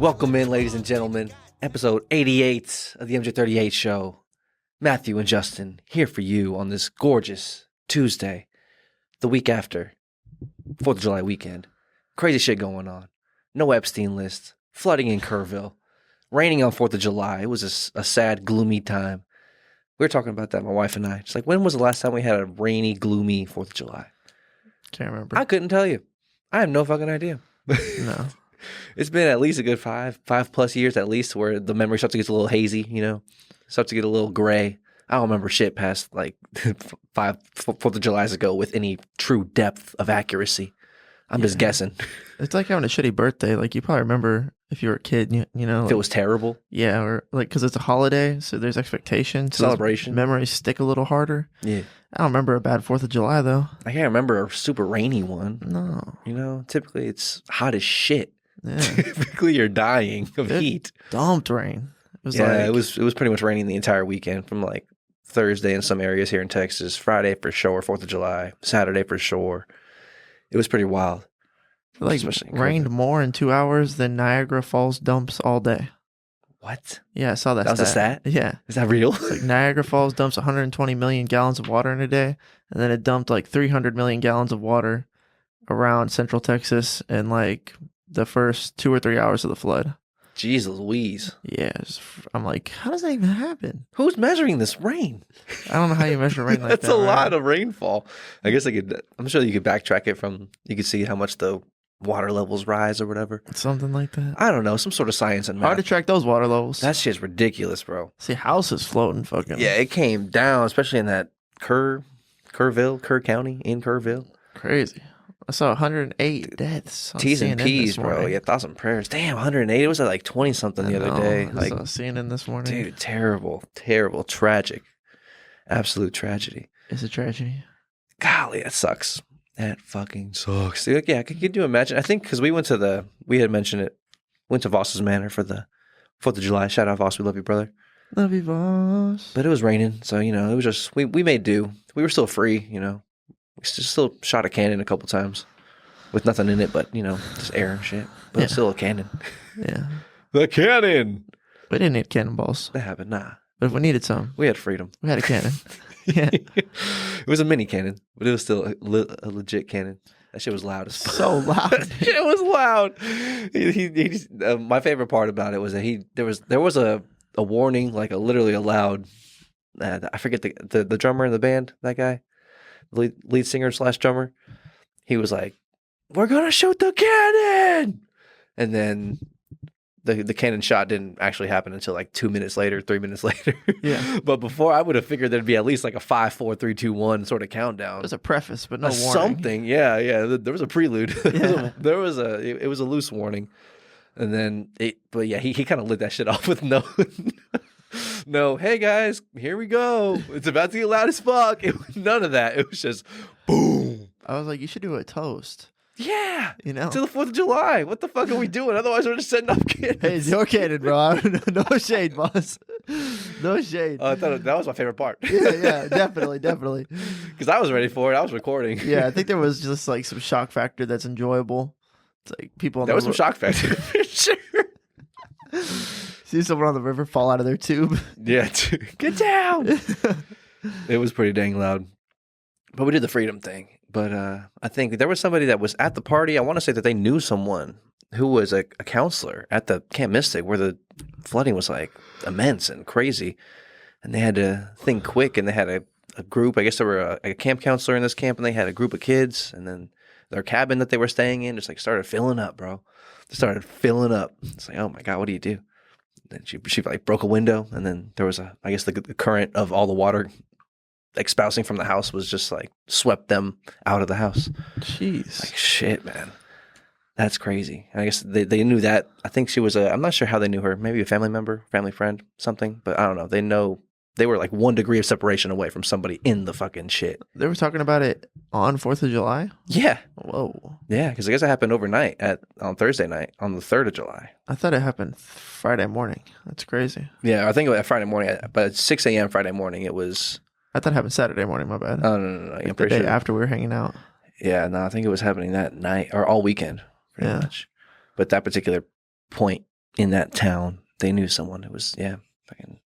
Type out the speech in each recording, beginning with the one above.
Welcome in, ladies and gentlemen. Episode 88 of the MJ38 show. Matthew and Justin here for you on this gorgeous Tuesday, the week after 4th of July weekend. Crazy shit going on. No Epstein list. Flooding in Kerrville. Raining on 4th of July. It was a sad, gloomy time. We were talking about that, my wife and I. It's like, when was the last time we had a rainy, gloomy 4th of July? Can't remember. I couldn't tell you. I have no fucking idea. No. It's been at least a good five plus years at least, where the memory starts to get a little hazy, you know, starts to get a little gray. I don't remember shit past like 4th of Julys ago with any true depth of accuracy. I'm just guessing. It's like having a shitty birthday. Like, you probably remember if you were a kid, you know. If like, it was terrible. Yeah, or like, because it's a holiday, so there's expectation. So Celebration. Memories stick a little harder. Yeah. I don't remember a bad 4th of July, though. I can't remember a super rainy one. No. You know, typically it's hot as shit. Yeah. Typically you're dying of heat. Dumped rain. It was pretty much raining the entire weekend from like Thursday in some areas here in Texas, Friday for sure, 4th of July, Saturday for sure. It was pretty wild. Like, rained more in 2 hours than Niagara Falls dumps all day. What? Yeah, I saw that. That was a stat? Yeah. Is that real? It's like Niagara Falls dumps 120 million gallons of water in a day, and then it dumped like 300 million gallons of water around central Texas in like the first 2 or 3 hours of the flood. Jeez Louise. Yeah. I'm like, how does that even happen? Who's measuring this rain? I don't know how you measure rain like that. That's a lot of rainfall. I guess I'm sure you could backtrack it you could see how much the water levels rise or whatever. Something like that. I don't know. Some sort of science and math. Hard to track those water levels. That shit's ridiculous, bro. See, houses floating fucking. Yeah, it came down, especially in that Kerr County, in Kerrville. Crazy. I saw 108 deaths. T's and P's, bro. Yeah, thoughts and prayers. Damn, 108. It was at like 20 something the other day. I Like, saw CNN this morning. Dude, terrible, tragic, absolute tragedy. It's a tragedy. Golly, that sucks. That fucking sucks. Like, yeah, could you imagine? I think because we had mentioned it, went to Voss's Manor for the 4th of July. Shout out Voss, we love you, brother. Love you, Voss. But it was raining, so, you know, it was just, we made do. We were still free, you know. We still shot a cannon a couple times with nothing in it but, you know, just air and shit. But it's still a cannon. Yeah. The cannon! We didn't need cannonballs. That happened, nah. But if we needed some, We had freedom. we had a cannon. Yeah. It was a mini cannon, but it was still a legit cannon. That shit was loud as fuck. So loud. That shit was loud. He just, my favorite part about it was that there was a warning, like literally a loud. I forget the drummer in the band, that guy, lead singer / drummer. He was like, "We're gonna shoot the cannon," and then the cannon shot didn't actually happen until like 2 minutes later, 3 minutes later. Yeah. But before, I would have figured there'd be at least like a 5, 4, 3, 2, 1 sort of countdown. There's a preface, but no warning. Something, yeah. There was a prelude. Yeah. It was a loose warning, and then he kind of lit that shit off with no. Hey guys, here we go. It's about to get loud as fuck. It was none of that. It was just boom. I was like, you should do a toast. Yeah, you know, to the 4th of July. What the fuck are we doing? Otherwise, we're just setting up cannons. Hey, it's your cannon, bro. No shade, boss. No shade. I thought that was my favorite part. Yeah, definitely. Because I was ready for it. I was recording. Yeah, I think there was just like some shock factor that's enjoyable. It's like people. There was some shock factor for sure. See someone on the river fall out of their tube. Yeah, get down. It was pretty dang loud. But we did the freedom thing. But I think there was somebody that was at the party. I want to say that they knew someone who was a counselor at the Camp Mystic, where the flooding was like immense and crazy. And they had to think quick, and they had a group. I guess there were a camp counselor in this camp, and they had a group of kids. And then their cabin that they were staying in just like started filling up, bro. They started filling up. It's like, oh my God, what do you do? And she like broke a window, and then there was I guess the current of all the water espousing from the house was just like swept them out of the house. Jeez. Like, shit, man. That's crazy. I guess they knew that. I think she was I'm not sure how they knew her. Maybe a family member, family friend, something. But I don't know. They were like 1 degree of separation away from somebody in the fucking shit. They were talking about it on 4th of July? Yeah. Whoa. Yeah, because I guess it happened overnight on Thursday night on the 3rd of July. I thought it happened Friday morning. That's crazy. Yeah, I think it was Friday morning, but at 6 a.m. Friday morning it was. I thought it happened Saturday morning, my bad. Oh, no. Like the day after we were hanging out. Yeah, no, I think it was happening that night or all weekend, pretty much. But that particular point in that town. They knew someone who was, fucking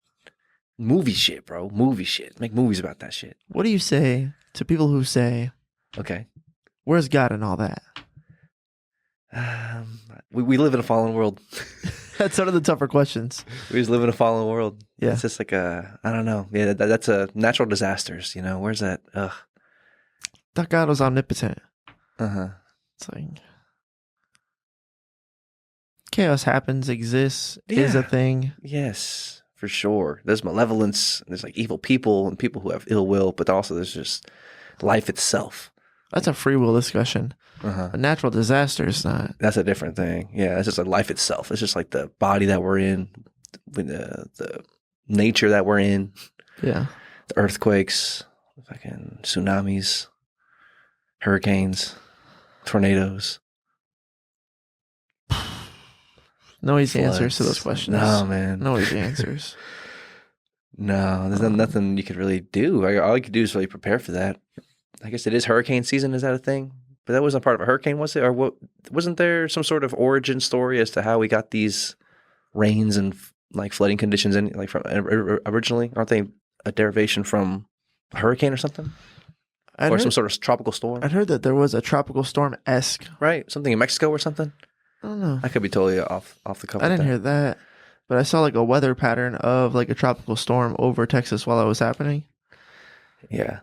movie shit, bro. Movie shit. Make movies about that shit. What do you say to people who say, Okay. where's God in all that? We live in a fallen world. That's one of the tougher questions. We just live in a fallen world. Yeah. It's just like I don't know. Yeah, that's a natural disasters. You know, where's that? Ugh. That God was omnipotent. Uh-huh. It's like chaos happens, exists, is a Yeah. thing. Yes, for sure. There's malevolence. There's like evil people and people who have ill will, but also there's just life itself. That's a free will discussion. Uh-huh. A natural disaster is not. That's a different thing. Yeah, it's just like life itself. It's just like the body that we're in, with the nature that we're in, Yeah. the earthquakes, fucking tsunamis, hurricanes, tornadoes. No easy answers to those floods. questions. No, man. No easy answers. No, there's nothing you could really do. All you could do is really prepare for that. I guess it is hurricane season. Is that a thing? But that wasn't part of a hurricane, was it? Or what? Wasn't there some sort of origin story as to how we got these rains and like flooding conditions in like from originally? Aren't they a derivation from a hurricane or something, or some sort of tropical storm? I'd heard that there was a tropical storm-esque. Right, something in Mexico or something. I don't know. I could be totally off the cuff. I didn't hear that, but I saw like a weather pattern of like a tropical storm over Texas while it was happening. Yeah.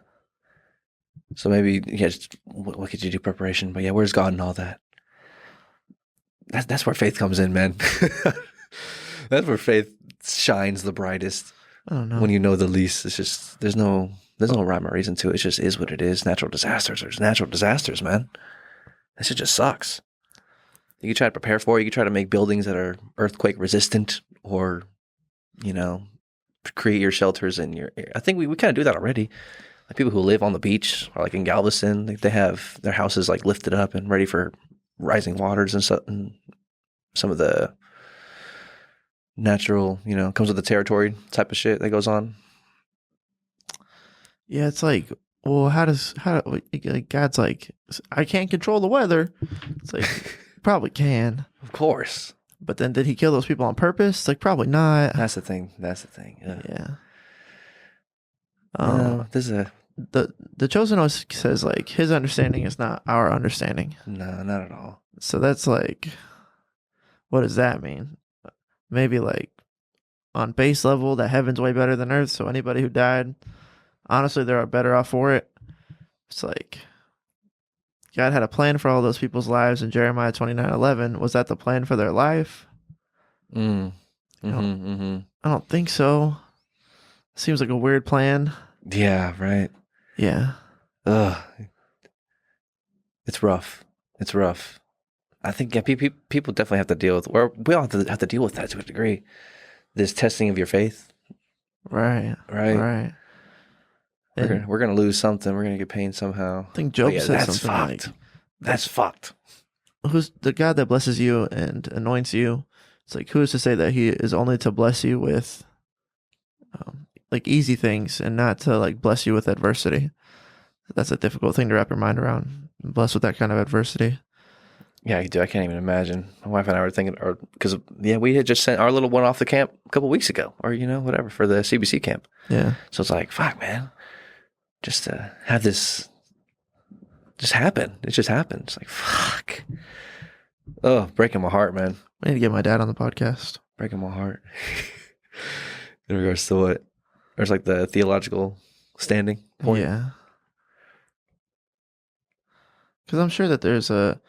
So maybe, just what could you do preparation? But yeah, where's God and all that? That's where faith comes in, man. That's where faith shines the brightest. I don't know. When you know the least. It's just there's no rhyme or reason to it. It just is what it is. Natural disasters. There's natural disasters, man. That shit just sucks. You can try to prepare for it. You can try to make buildings that are earthquake resistant, or create your shelters in your. I think we kind of do that already. Like people who live on the beach, or like in Galveston, they have their houses like lifted up and ready for rising waters and stuff. And some of the natural, comes with the territory type of shit that goes on. Yeah, it's like, well, like God's like, I can't control the weather. It's like, probably can. Of course. But then did he kill those people on purpose? Like, probably not. That's the thing. Yeah. There's the Chosen One says like his understanding is not our understanding. No, not at all. So that's like, what does that mean? Maybe like on base level that heaven's way better than earth. So anybody who died, honestly, they're better off for it. It's like God had a plan for all those people's lives in Jeremiah 29:11. Was that the plan for their life? I don't think so. Seems like a weird plan. Yeah, right. Yeah. Ugh. It's rough. I think people definitely have to deal with, or we all have to deal with that to a degree. This testing of your faith. Right. We're gonna lose something. We're gonna get pain somehow. I think Job said something fucked. like, "That's fucked." Who's the God that blesses you and anoints you? It's like, who is to say that He is only to bless you with, like easy things and not to like bless you with adversity? That's a difficult thing to wrap your mind around. Blessed with that kind of adversity. Yeah, I do. I can't even imagine. My wife and I were thinking, because we had just sent our little one off the camp a couple weeks ago, or whatever, for the CBC camp. Yeah. So it's like, fuck, man, just to have this just happen. It just happened. It's like, fuck. Oh, breaking my heart, man. I need to get my dad on the podcast. Breaking my heart. In regards to what? There's like the theological standing point. Yeah. Because I'm sure that there's the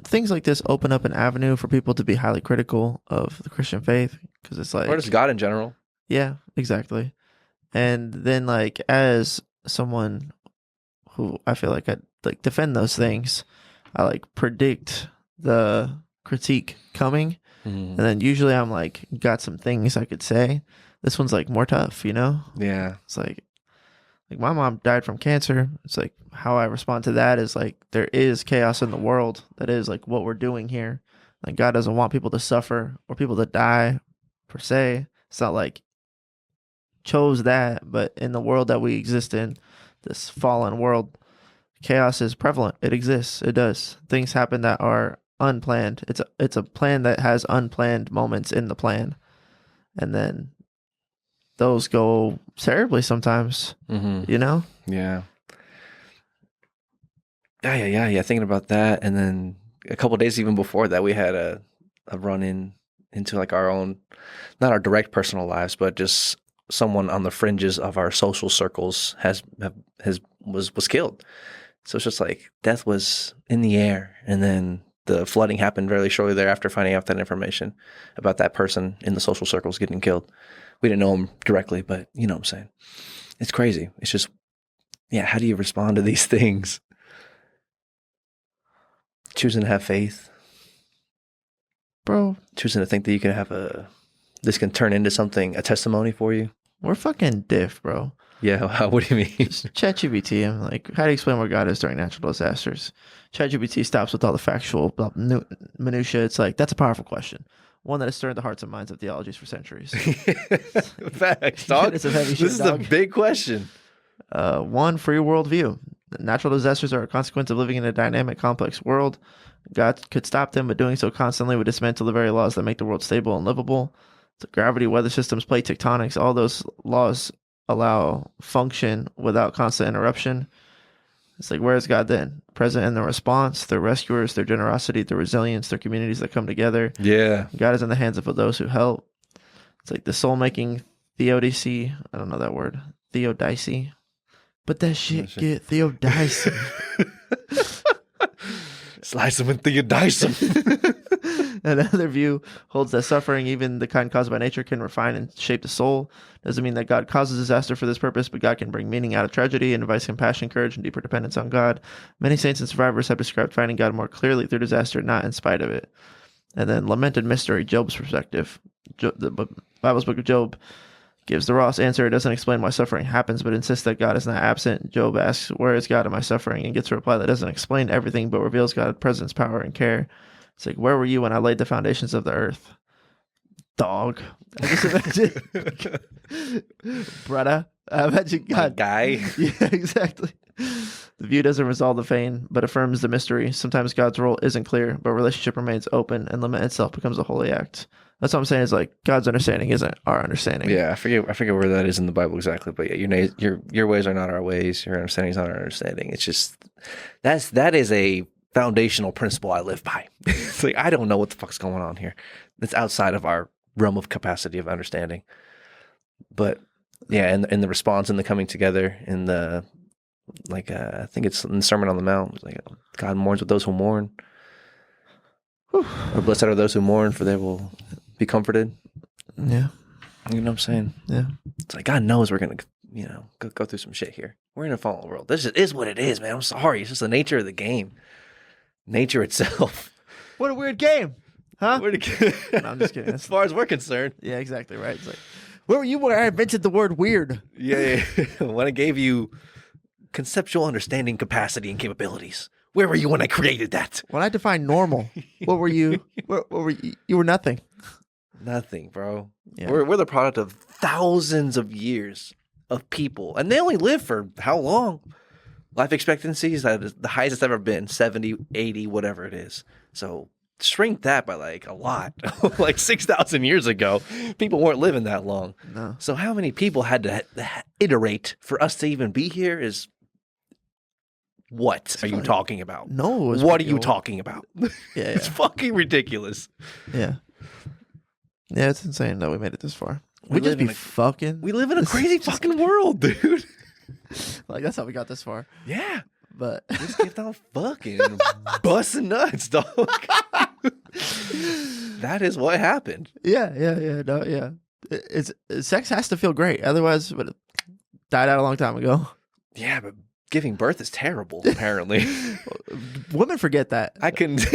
things like this open up an avenue for people to be highly critical of the Christian faith, because it's like, or just God in general. Yeah, exactly. And then like as someone who I feel like I like defend those things, I like predict the critique coming, and then usually I'm like got some things I could say. This one's like more tough, Yeah. It's like my mom died from cancer. It's like how I respond to that is like there is chaos in the world. That is like what we're doing here. Like God doesn't want people to suffer or people to die per se. It's not like chose that, but in the world that we exist in, this fallen world, chaos is prevalent. It exists. It does. Things happen that are unplanned. It's a plan that has unplanned moments in the plan, and then those go terribly sometimes. Mm-hmm. You know? Yeah. Yeah. Thinking about that, and then a couple of days even before that, we had a run into like our own, not our direct personal lives, but just someone on the fringes of our social circles was killed. So it's just like death was in the air, and then the flooding happened very shortly thereafter. Finding out that information about that person in the social circles getting killed, we didn't know him directly, but you know what I'm saying. It's crazy. It's just, yeah. How do you respond to these things? Choosing to have faith, Bro, choosing to think that you can have this can turn into something, a testimony for you. we're fucking diff, bro. Yeah. What do you mean? Just ChatGPT, I'm like, how do you explain what God is during natural disasters? ChatGPT stops with all the factual minutia. It's like, that's a powerful question. One that has stirred the hearts and minds of theologies for centuries. Facts, dog. It's a heavy This shit, is dog. a big question. One, free world view. Natural disasters are a consequence of living in a dynamic, complex world. God could stop them, but doing so constantly would dismantle the very laws that make the world stable and livable. So gravity, weather systems, plate tectonics, all those laws allow function without constant interruption. It's like, where is God then? Present in the response, their rescuers, their generosity, their resilience, their communities that come together. Yeah. God is in the hands of those who help. It's like the soul-making theodicy. I don't know that word. Theodicy. But that shit get theodicy. Slice them and theodice them. Another view holds that suffering, even the kind caused by nature, can refine and shape the soul. Doesn't mean that God causes disaster for this purpose, but God can bring meaning out of tragedy and invites compassion, courage, and deeper dependence on God. Many saints and survivors have described finding God more clearly through disaster, not in spite of it. And then lamented mystery, Job's perspective. The Bible's book of Job gives the Ross answer. It doesn't explain why suffering happens, but insists that God is not absent. Job asks, where is God in my suffering? And gets a reply that doesn't explain everything, but reveals God's presence, power, and care. It's like, where were you when I laid the foundations of the earth? Dog. I just imagine, brother. I imagine God. Guy. Yeah, exactly. The view doesn't resolve the pain, but affirms the mystery. Sometimes God's role isn't clear, but relationship remains open, and lament itself becomes a holy act. That's what I'm saying. Is like God's understanding isn't our understanding. Yeah, I forget where that is in the Bible exactly, but yeah, your ways are not our ways. Your understanding is not our understanding. It's just that is a foundational principle I live by. It's like, I don't know what the fuck's going on here. That's outside of our realm of capacity of understanding. But yeah, and the response and the coming together in the I think it's in the Sermon on the Mount. It's like, God mourns with those who mourn. Or blessed are those who mourn, for they will be comforted. Yeah. You know what I'm saying? Yeah. It's like, God knows we're gonna, go through some shit here. We're in a fallen world. This is what it is, man. I'm sorry. It's just the nature of the game. Nature itself. What a weird game, huh? No, I'm just kidding. As far as we're concerned. Yeah, exactly right. It's like, where were you when I invented the word weird? Yeah. When I gave you conceptual understanding, capacity, and capabilities. Where were you when I created that? When I defined normal, what were you? What were you? You were nothing. Nothing, bro. Yeah. We're the product of thousands of years of people, and they only live for how long? Life expectancy is the highest it's ever been, 70, 80, whatever it is. So shrink that by like a lot. Like 6,000 years ago, people weren't living that long. No. So how many people had to iterate for us to even be here is what are you talking about? No. It was What are pretty you old. talking about? Yeah. It's fucking ridiculous. Yeah. Yeah, it's insane that we made it this far. We We just live in be a- fucking. We live in a crazy fucking world, dude. Like, that's how we got this far. Yeah. But Just kept on fucking and busting nuts, dog. That is what happened. yeah. No, yeah. It's sex has to feel great. Otherwise, it would have died out a long time ago. Yeah, but giving birth is terrible, apparently. Women forget that. I couldn't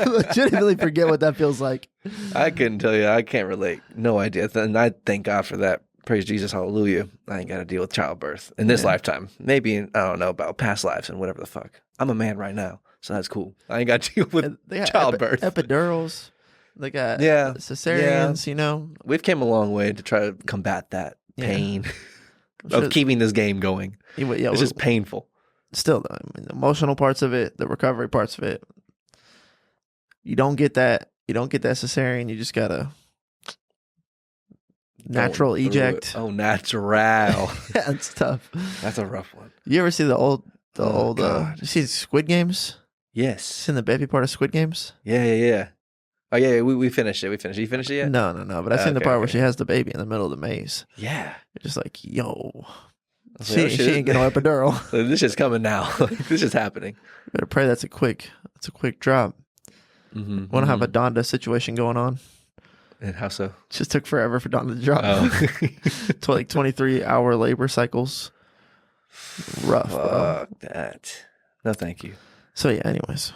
Legitimately forget what that feels like. I couldn't tell you. I can't relate. No idea. And I thank God for that. Praise Jesus, hallelujah. I ain't got to deal with childbirth in this lifetime. Maybe I don't know about past lives and whatever the fuck. I'm a man right now, so that's cool. I ain't got to deal with They got childbirth. epidurals. They got Yeah. cesareans, you know. We've came a long way to try to combat that Yeah. pain Sure. of keeping this game going. Yeah, It's just painful. still, though, I mean, the emotional parts of it, the recovery parts of it, You don't get that. You don't get that cesarean. You just gotta natural Going through eject. it. Oh, natural. Yeah, it's tough. That's a rough one. You ever see the old God. you see Squid Games? Yes. Seen the baby part of Squid Games? Yeah. Oh, yeah, we finished it. You finished it yet? No. But I seen the part where okay. she has the baby in the middle of the maze. Yeah. You're just like, yo, I was like, oh, she shit. ain't getting no epidural. This is coming now. This is happening. You better pray that's a quick drop. Mm-hmm, Want to have a Donda situation going on? And how so? Just took forever for Donda to drop. Oh. To like 23-hour labor cycles. Rough, bro. Fuck that. No, thank you. So yeah, anyways.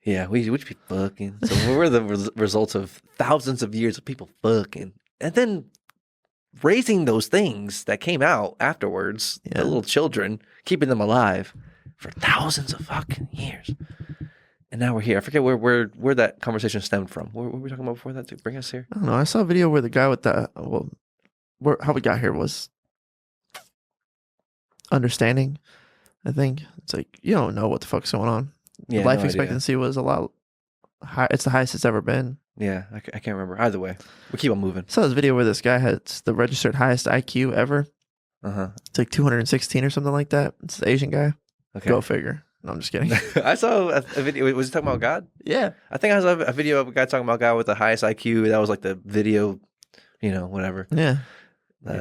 Yeah, we would be fucking. So we're the results of thousands of years of people fucking. And then raising those things that came out afterwards, Yeah. the little children, keeping them alive for thousands of fucking years. And now we're here. I forget where that conversation stemmed from. What were we talking about before that to bring us here? I don't know. I saw a video where the guy with the how we got here was understanding. I think it's like you don't know what the fuck's going on. Yeah, Life no idea. expectancy was a lot high. It's the highest it's ever been. Yeah, I can't remember. Either way, we keep on moving. I saw this video where this guy had the registered highest IQ ever. Uh-huh. It's like 216 or something like that. It's the Asian guy. Okay. Go figure. No, I'm just kidding. I saw a video. Was he talking about God? Yeah. I think I saw a video of a guy talking about God with the highest IQ. That was like the video, whatever. Yeah.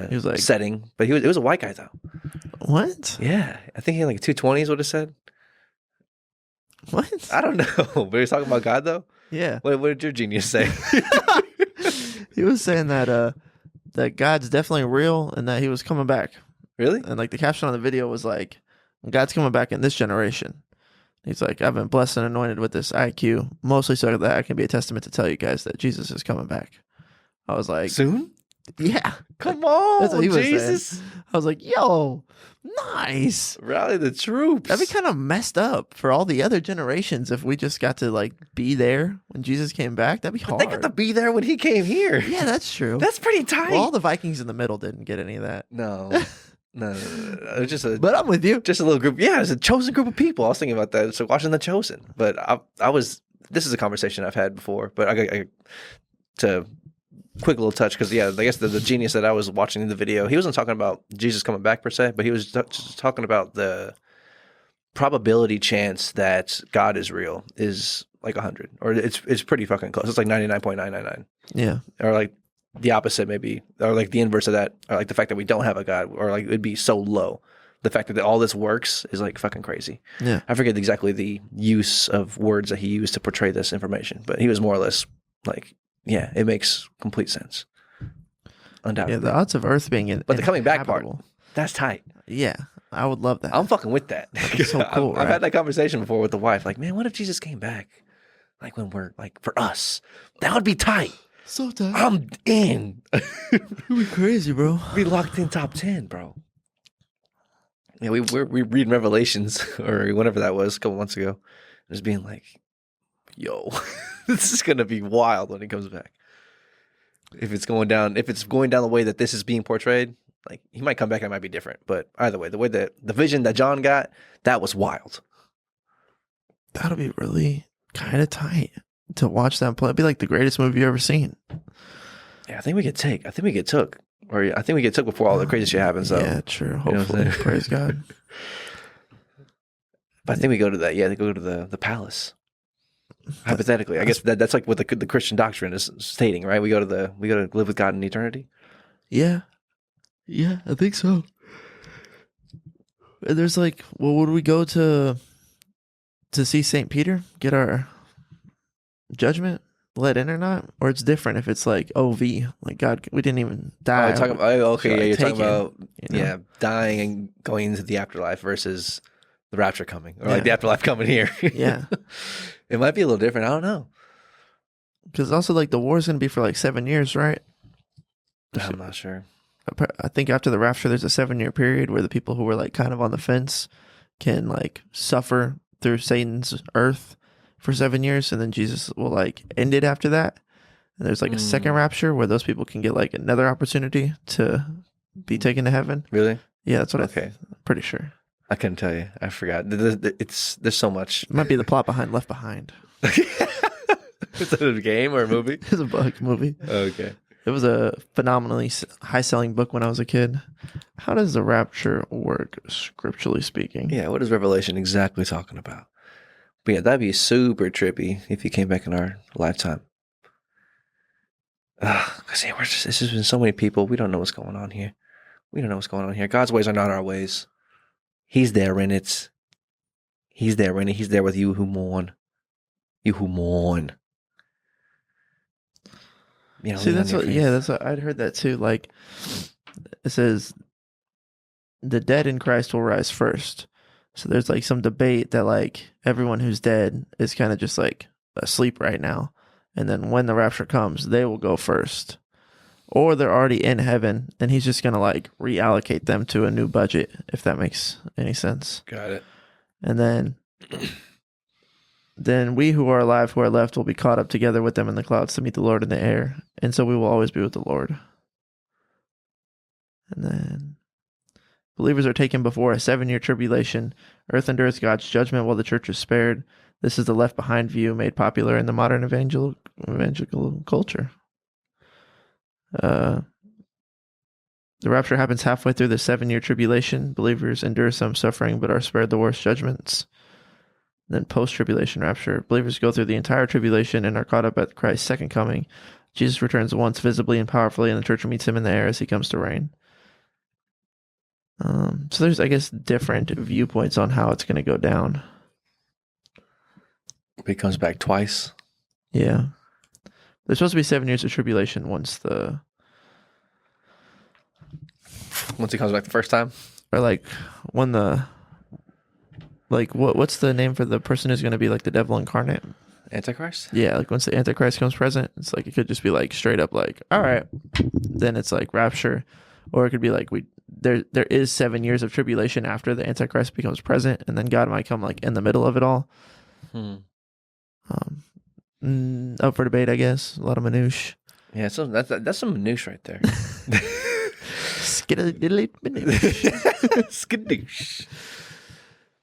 He was like setting, but it was a white guy though. What? Yeah, I think he had like 220s. Would have said. What? I don't know, but he was talking about God though. Yeah. What did your genius say? He was saying that that God's definitely real and that he was coming back. Really? And like the caption on the video was like, God's coming back in this generation. He's like, I've been blessed and anointed with this IQ, mostly so that I can be a testament to tell you guys that Jesus is coming back. I was like, Soon? yeah. Come on, That's what he was Jesus. saying. I was like, yo, nice. Rally the troops. That'd be kind of messed up for all the other generations if we just got to like be there when Jesus came back. That'd be hard. They got to be there when he came here. Yeah, that's true. That's pretty tight. Well, all the Vikings in the middle didn't get any of that. No. It was just But I'm with you. just a little group. Yeah, it's a chosen group of people. I was thinking about that. So watching The Chosen, but I was. This is a conversation I've had before, but I to quick little touch because I guess the genius that I was watching in the video, he wasn't talking about Jesus coming back per se, but he was just talking about the probability chance that God is real is like 100, or it's pretty fucking close. It's like 99.999. Yeah. Or like the opposite maybe, or like the inverse of that, or like the fact that we don't have a God, or like it'd be so low. The fact that all this works is like fucking crazy. Yeah. I forget exactly the use of words that he used to portray this information, but he was more or less like, yeah, it makes complete sense. Undoubtedly. Yeah, the odds of Earth being But the coming back part, inhabitable. that's tight. Yeah, I would love that. I'm fucking with that. So cool, I've right? had that conversation before with the wife. Like, man, what if Jesus came back? Like when we're like for us, that would be tight. So tight. I'm in. It'd be crazy, bro. Be locked in top 10, bro. Yeah, we reading Revelations or whatever that was a couple months ago. Just being like, yo, this is gonna be wild when he comes back. If it's going down the way that this is being portrayed, like he might come back and it might be different. But either way, the way that the vision that John got, that was wild. That'll be really kind of tight to watch that play. It'd be like the greatest movie you've ever seen. Yeah, I think we get took. Or I think we get took before all the crazy shit happens. So. Yeah, true. You know what I'm Hopefully, saying? praise God. But I think we go to that. Yeah, they go to the palace. Hypothetically, I guess that's like what the Christian doctrine is stating, right? We go to live with God in eternity. Yeah, I think so. And there's like, well, would we go to see St. Peter get our judgment let in or not? Or it's different if it's like OV, like God, we didn't even die. You're talking taken, about you know? dying and going into the afterlife versus the rapture coming, or Yeah. like the afterlife coming here. Yeah. It might be a little different. I don't know. Because also like the war is going to be for like 7 years, right? I'm not sure. I think after the rapture, there's a 7-year period where the people who were like kind of on the fence can like suffer through Satan's earth for 7 years, and then Jesus will like end it after that. And there's like a second rapture where those people can get like another opportunity to be taken to heaven. Really? Yeah, that's what Okay. I'm pretty sure. I couldn't tell you. I forgot. There's so much. It might be the plot behind Left Behind. Is that a game or a movie? It was a book movie. Okay. It was a phenomenally high-selling book when I was a kid. How does the rapture work, scripturally speaking? Yeah, what is Revelation exactly talking about? But yeah, that'd be super trippy if he came back in our lifetime. Because yeah, it's just been so many people. We don't know what's going on here. We don't know what's going on here. God's ways are not our ways. He's there in it. He's there in it. He's there with you who mourn. You who mourn. You know, see, that's what. Yeah, that's what I'd heard that too. Like, it says the dead in Christ will rise first. So there's like some debate that like everyone who's dead is kind of just like asleep right now, and then when the rapture comes, they will go first, or they're already in heaven, and he's just gonna like reallocate them to a new budget, if that makes any sense. Got it. And then we who are alive, who are left, will be caught up together with them in the clouds to meet the Lord in the air. And so we will always be with the Lord. And then believers are taken before a 7-year tribulation. Earth endures God's judgment while the church is spared. This is the left behind view made popular in the modern evangelical culture. The rapture happens halfway through the 7-year tribulation. Believers endure some suffering but are spared the worst judgments. Then post-tribulation rapture. Believers go through the entire tribulation and are caught up at Christ's second coming. Jesus returns once visibly and powerfully, and the church meets him in the air as he comes to reign. So there's, I guess, different viewpoints on how it's going to go down. He comes back twice. Yeah. There's supposed to be 7 years of tribulation once he comes back the first time? or like when what's the name for the person who's going to be like the devil incarnate? Antichrist? Yeah, like once the Antichrist comes present, it's like it could just be like straight up like, all right, then it's like rapture, or it could be like there is 7 years of tribulation after the Antichrist becomes present, and then God might come like in the middle of it all. Up for debate, I guess. A lot of minutiae. Yeah, so that's some minutiae right there. Skiddly minutiae. Skadoosh.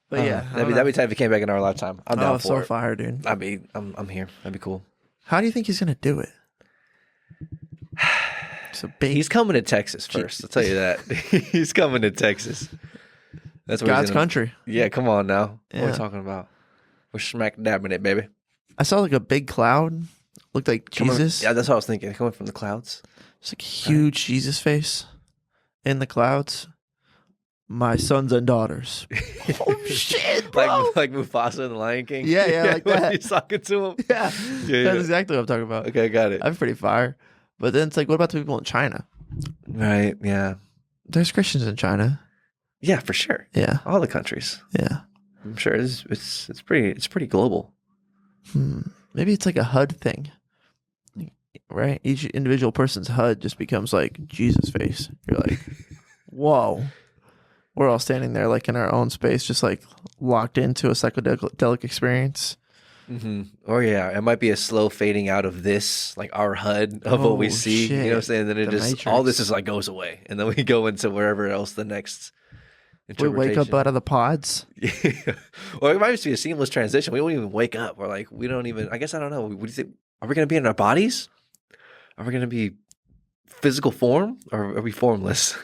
But yeah, that'd be tight if he came back in our lifetime. I'm down for so it. fire, dude. I mean, I'm here. That'd be cool. How do you think he's gonna do it? He's coming to Texas first. I'll tell you that. He's coming to Texas. That's where God's country. Yeah, come on now. Yeah. What are we talking about? We're smack dabbing it, baby. I saw like a big cloud. Looked like Jesus. Yeah, that's what I was thinking. Coming from the clouds. It's like a huge Jesus face in the clouds. My sons and daughters. Oh shit, bro! Like Mufasa in the Lion King. Yeah, like that. He's talking to him. Yeah, that's exactly what I'm talking about. Okay, got it. I'm pretty fire. But then it's like, what about the people in China? Right. Yeah. There's Christians in China. Yeah, for sure. Yeah. All the countries. Yeah. I'm sure it's pretty global. Maybe it's like a HUD thing, right? Each individual person's HUD just becomes like Jesus face. You're like, whoa. We're all standing there like in our own space, just like locked into a psychedelic experience. Or yeah, it might be a slow fading out of this, like our HUD of what we see. Shit. You know what I'm saying? Then Matrix. all this is like goes away, and then we go into wherever else the next. We wake up out of the pods. Yeah. Or it might just be a seamless transition. We won't even wake up. We're like, we don't even. I guess I don't know. What do you think? Are we going to be in our bodies? Are we going to be physical form, or are we formless?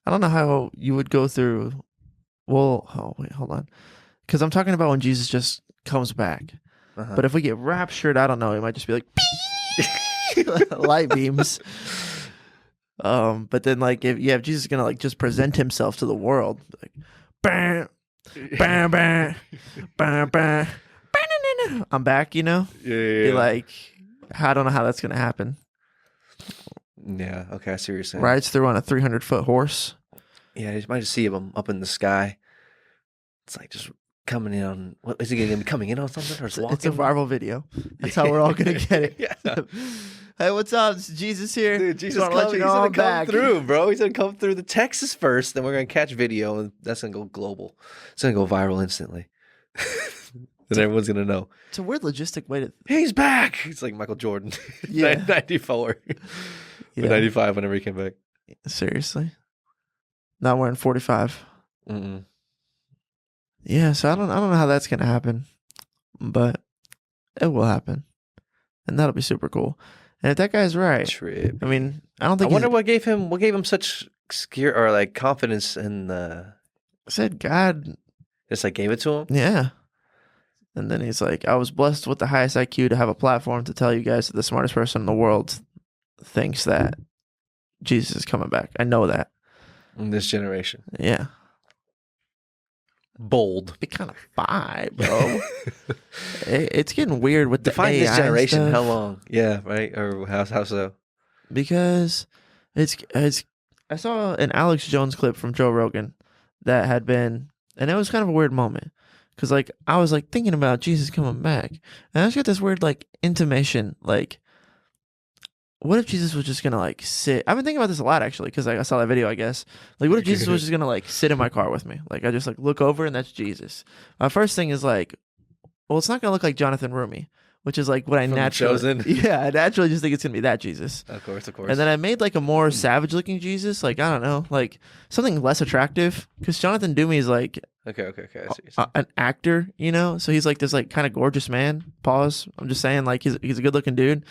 I don't know how you would go through. Well, oh wait, hold on, because I'm talking about when Jesus just comes back. But if we get raptured, I don't know. It might just be like light beams. But then like if Jesus is gonna like just present himself to the world, like bam, bam, bam, bam, bam, I'm back. You know, Yeah. Like I don't know how that's gonna happen. Yeah. Okay, I see what you're saying. Rides through on a 300-foot horse. Yeah, you might just see him up in the sky. It's like just coming in on. What is he going to be coming in on something or just walking? It's a viral video. That's how we're all gonna get it. Yeah. Hey, what's up? It's Jesus here. Dude, Jesus Just wanna let you know he's I'm gonna come back. through, bro. He's gonna come through the Texas first, then we're gonna catch video, and that's gonna go global. It's gonna go viral instantly. Then everyone's gonna know. It's a weird logistic way to. He's back. It's like Michael Jordan. Yeah. 94. Yeah. 95 whenever he came back. Seriously. Not wearing 45. Mm-mm. Yeah, so I don't know how that's gonna happen, but It will happen, and that'll be super cool. And if that guy's right, Trip. I mean, I don't I think wonder what gave him such scare or like confidence in the. said God. Just like gave it to him. Yeah. And then he's like, I was blessed with the highest IQ to have a platform to tell you guys that the smartest person in the world thinks that Jesus is coming back. I know that. In this generation. Yeah. Bold. Be kind of bi, bro. It's getting weird with the Define AI this generation. stuff. How long? Yeah, right? Or how so? Because it's I saw an Alex Jones clip from Joe Rogan that had been, and it was kind of a weird moment. Because, like, I was, like, thinking about Jesus coming back. And I just got this weird, like, intimation. Like, what if Jesus was just going to, like, sit? I've been thinking about this a lot, actually, because I saw that video, I guess. Like, what if Jesus was just going to, like, sit in my car with me? Like, I just, like, look over, and that's Jesus. My first thing is, like, well, it's not going to look like Jonathan Rumi, which is, like, what I From naturally... Chosen? Yeah, I naturally just think it's going to be that Jesus. Of course. And then I made, like, a more savage-looking Jesus. Like, I don't know. Like, something less attractive. Because Jonathan Doomy is, like... Okay. I see what you're saying. an actor, you know, so he's like this like kind of gorgeous man. Pause. I'm just saying, like he's a good looking dude,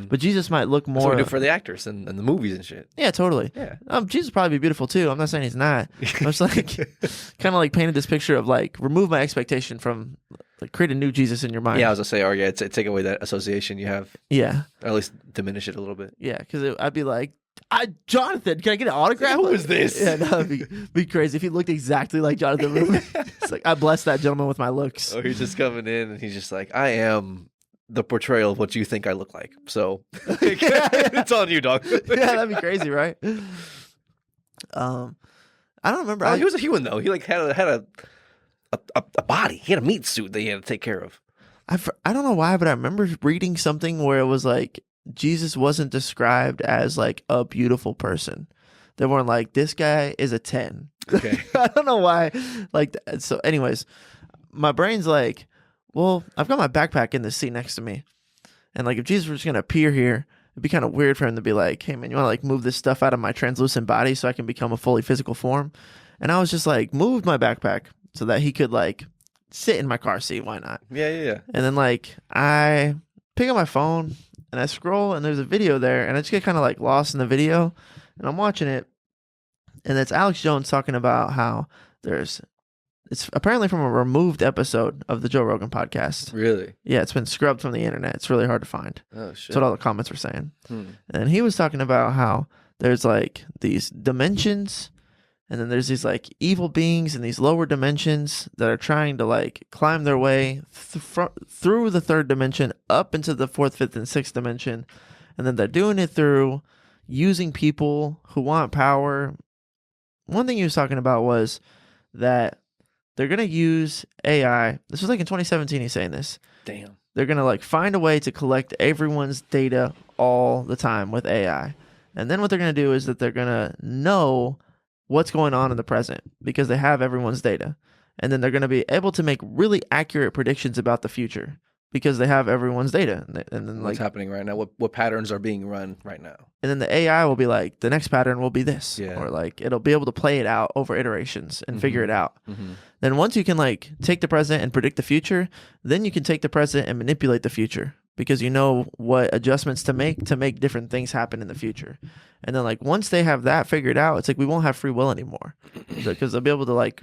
but Jesus might look more. That's what we do for the actors and the movies and shit. Yeah, totally. Yeah. Jesus probably be beautiful too. I'm not saying he's not. I was like, kind of like painted this picture of like remove my expectation from like create a new Jesus in your mind. Yeah, I was gonna say, or yeah, take away that association you have. Yeah. Or at least diminish it a little bit. Yeah, because I'd be like, Jonathan, can I get an autograph? Who is this? Yeah, that would be crazy if he looked exactly like Jonathan Rumi. It's like, I blessed that gentleman with my looks. Or he's just coming in and he's just like, I am the portrayal of what you think I look like. So it's on you, dog. Yeah, that'd be crazy, right? I don't remember. Oh, he was a human though. He like had a body. He had a meat suit that he had to take care of. I don't know why, but I remember reading something where it was like Jesus wasn't described as like a beautiful person. They weren't like, this guy is a 10. Okay. I don't know why. Like, so anyways, my brain's like, well, I've got my backpack in the seat next to me. And like, if Jesus was going to appear here, it'd be kind of weird for him to be like, hey man, you want to like move this stuff out of my translucent body so I can become a fully physical form? And I was just like, moved my backpack so that he could like sit in my car seat. Why not? Yeah. And then like, I pick up my phone and I scroll and there's a video there and I just get kind of like lost in the video and I'm watching it and it's Alex Jones talking about how it's apparently from a removed episode of the Joe Rogan podcast. Really? Yeah, it's been scrubbed from the internet. It's really hard to find. Oh shit. That's what all the comments were saying. And he was talking about how there's like these dimensions and then there's these like evil beings in these lower dimensions that are trying to like climb their way through the third dimension up into the fourth, fifth, and sixth dimension. And then they're doing it through using people who want power. One thing he was talking about was that they're going to use AI. This was like in 2017, he's saying this. Damn. They're going to like find a way to collect everyone's data all the time with AI. And then what they're going to do is that they're going to know what's going on in the present because they have everyone's data. And then they're going to be able to make really accurate predictions about the future because they have everyone's data. And then What's happening right now? What patterns are being run right now? And then the AI will be like, the next pattern will be this. Yeah. Or like, it'll be able to play it out over iterations and figure it out. Mm-hmm. Then once you can like take the present and predict the future, then you can take the present and manipulate the future because you know what adjustments to make different things happen in the future. And then like once they have that figured out, it's like we won't have free will anymore because they'll be able to like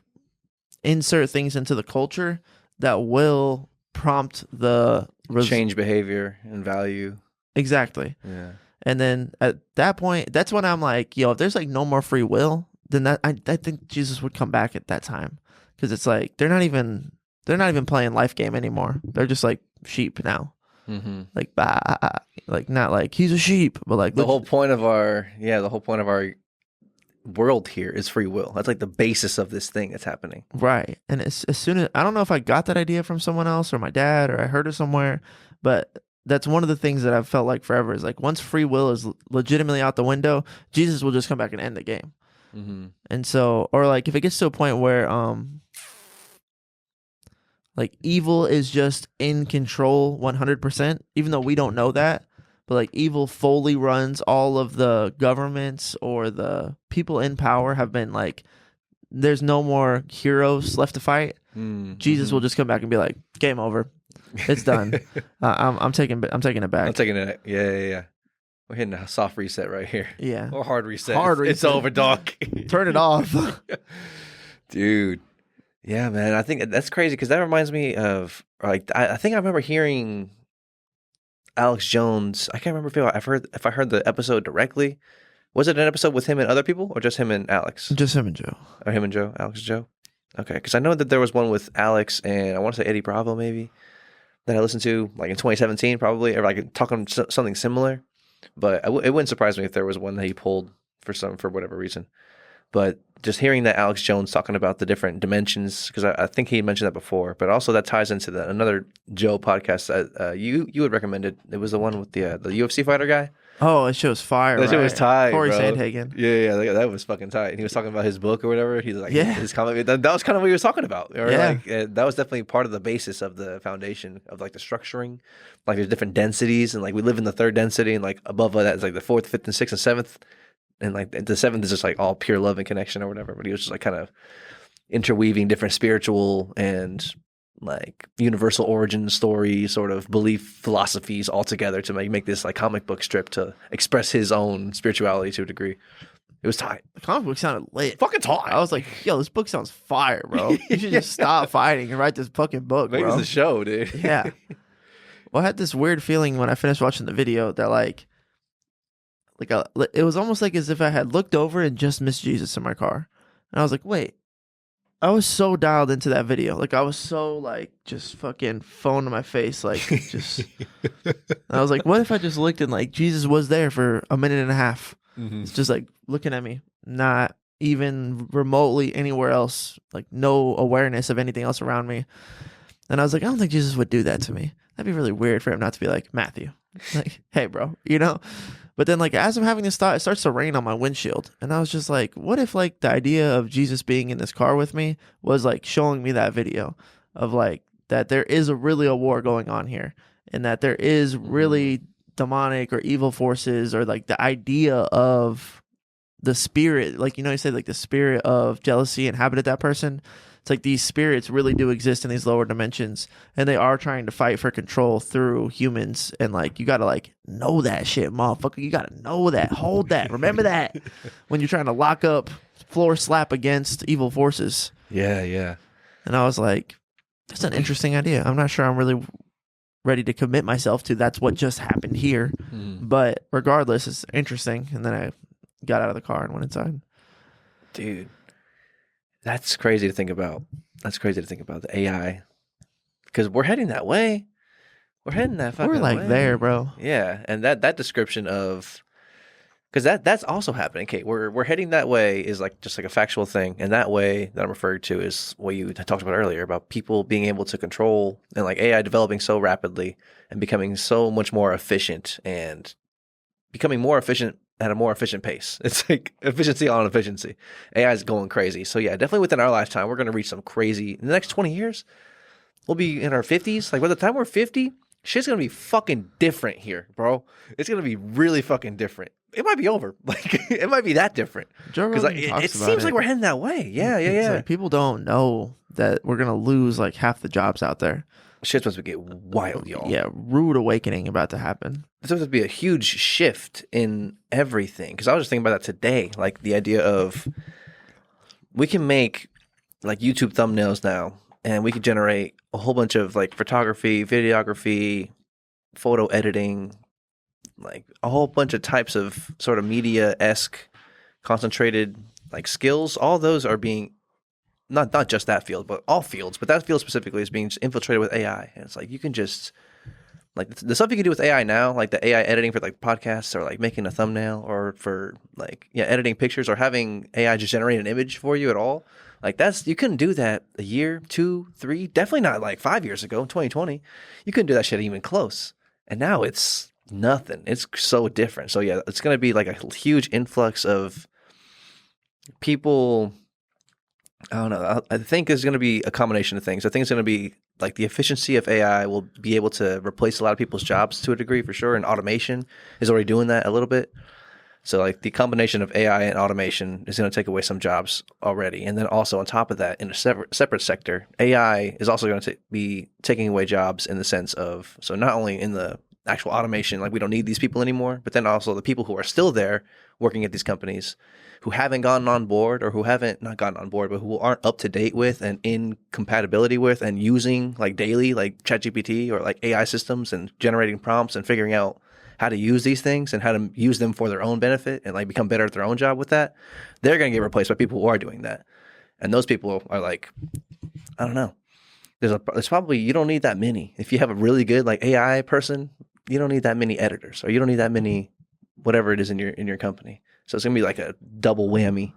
insert things into the culture that will prompt the change behavior and value. Exactly. Yeah. And then at that point, that's when I'm like, yo, if there's like no more free will, then I think Jesus would come back at that time because it's like they're not even playing life game anymore. They're just like sheep now. Mm-hmm. Like like not like he's a sheep, but like the whole point of our world here is free will. That's like the basis of this thing that's happening. Right. And as soon as I don't know if I got that idea from someone else or my dad or I heard it somewhere, but that's one of the things that I've felt like forever is like once free will is legitimately out the window, Jesus will just come back and end the game. Mm-hmm. And so, or like if it gets to a point where like evil is just in control 100%, even though we don't know that, but like evil fully runs all of the governments or the people in power have been like there's no more heroes left to fight, Jesus will just come back and be like, game over. It's done. I'm taking it back. I'm taking it. Yeah. We're hitting a soft reset right here. Yeah. Or hard reset. Hard It's over, dog. Turn it off. Dude. Yeah, man. I think that's crazy because that reminds me of, like, I think I remember hearing Alex Jones. I can't remember if I heard the episode directly. Was it an episode with him and other people or just him and Alex? Just him and Joe. Or him and Joe? Alex and Joe? Okay. Because I know that there was one with Alex and I want to say Eddie Bravo maybe that I listened to like in 2017 probably, or like talking something similar. But it wouldn't surprise me if there was one that he pulled for whatever reason. But just hearing that Alex Jones talking about the different dimensions, because I think he mentioned that before, but also that ties into another Joe podcast that you had recommended. It was the one with the UFC fighter guy. Oh, it shows fire. That shit was tight, Corey bro. Sandhagen. Yeah, that was fucking tight. And he was talking about his book or whatever. He's like, Yeah. his comic. That was kind of what he was talking about. Or Yeah. like, that was definitely part of the basis of the foundation of like the structuring. Like there's different densities, and like we live in the third density, and like above that is like the fourth, fifth, and sixth, and seventh. And like the seventh is just like all pure love and connection or whatever. But he was just like kind of interweaving different spiritual and like universal origin story sort of belief philosophies all together to make this like comic book strip to express his own spirituality to a degree. It was tight. The comic book sounded lit. Fucking tight. I was like, yo, this book sounds fire, bro. You should just stop fighting and write this fucking book, Maybe bro. it's a show, dude. Yeah. Well, I had this weird feeling when I finished watching the video that it was almost like as if I had looked over and just missed Jesus in my car. And I was like, wait, I was so dialed into that video. Like I was so like just fucking phone to my face. Like just, I was like, what if I just looked and like Jesus was there for a minute and a half. It's just like looking at me, not even remotely anywhere else, like no awareness of anything else around me. And I was like, I don't think Jesus would do that to me. That'd be really weird for him not to be like, Matthew, like, hey, bro, you know? But then, like, as I'm having this thought, it starts to rain on my windshield. And I was just like, what if, like, the idea of Jesus being in this car with me was, like, showing me that video of, like, that there is really a war going on here and that there is really demonic or evil forces or, like, the idea of the spirit. Like, you know, you say, like, the spirit of jealousy inhabited that person. It's like these spirits really do exist in these lower dimensions, and they are trying to fight for control through humans. And like, you gotta like know that shit, motherfucker. You gotta know that, hold that, remember that when you're trying to lock up, floor slap against evil forces. Yeah. And I was like, that's an interesting idea. I'm not sure I'm really ready to commit myself to that's what just happened here, but regardless, it's interesting. And then I got out of the car and went inside. Dude. That's crazy to think about. The AI, because we're heading that way. We're heading that fucking way. We're like there, bro. Yeah, and that description of, because that's also happening. Kate, we're heading that way is like just like a factual thing, and that way that I'm referring to is what you talked about earlier about people being able to control and like AI developing so rapidly and becoming so much more efficient and becoming more efficient at a more efficient pace. It's like efficiency on efficiency. AI is going crazy. So yeah, definitely within our lifetime, we're going to reach some crazy, in the next 20 years, we'll be in our 50s. Like by the time we're 50, shit's going to be fucking different here, bro. It's going to be really fucking different. It might be over. Like it might be that different. Because like, it seems like we're heading that way. Yeah. Like, people don't know that we're going to lose like half the jobs out there. Shit's supposed to get wild, y'all. Yeah, rude awakening about to happen. It's supposed to be a huge shift in everything. Because I was just thinking about that today. Like the idea of we can make like YouTube thumbnails now, and we can generate a whole bunch of like photography, videography, photo editing, like a whole bunch of types of sort of media-esque concentrated like skills. All those are being not just that field, but all fields. But that field specifically is being infiltrated with AI. And it's like you can just like the stuff you can do with AI now, like the AI editing for like podcasts or like making a thumbnail or for like editing pictures or having AI just generate an image for you at all. Like you couldn't do that a year, 2, 3, definitely not like 5 years ago, 2020. You couldn't do that shit even close. And now it's nothing. It's so different. So yeah, it's going to be like a huge influx of people. I don't know. I think there's going to be a combination of things. I think it's going to be like the efficiency of AI will be able to replace a lot of people's jobs to a degree for sure. And automation is already doing that a little bit. So like the combination of AI and automation is going to take away some jobs already. And then also on top of that, in a separate sector, AI is also going to be taking away jobs in the sense of, so not only in the actual automation, like we don't need these people anymore, but then also the people who are still there working at these companies who haven't gotten on board or who haven't not gotten on board, but who aren't up to date with and in compatibility with and using like daily, like ChatGPT or like AI systems and generating prompts and figuring out how to use these things and how to use them for their own benefit and like become better at their own job with that, they're going to get replaced by people who are doing that. And those people are like, I don't know. There's probably, you don't need that many. If you have a really good like AI person, you don't need that many editors or you don't need that many, whatever it is in your company. So it's going to be like a double whammy,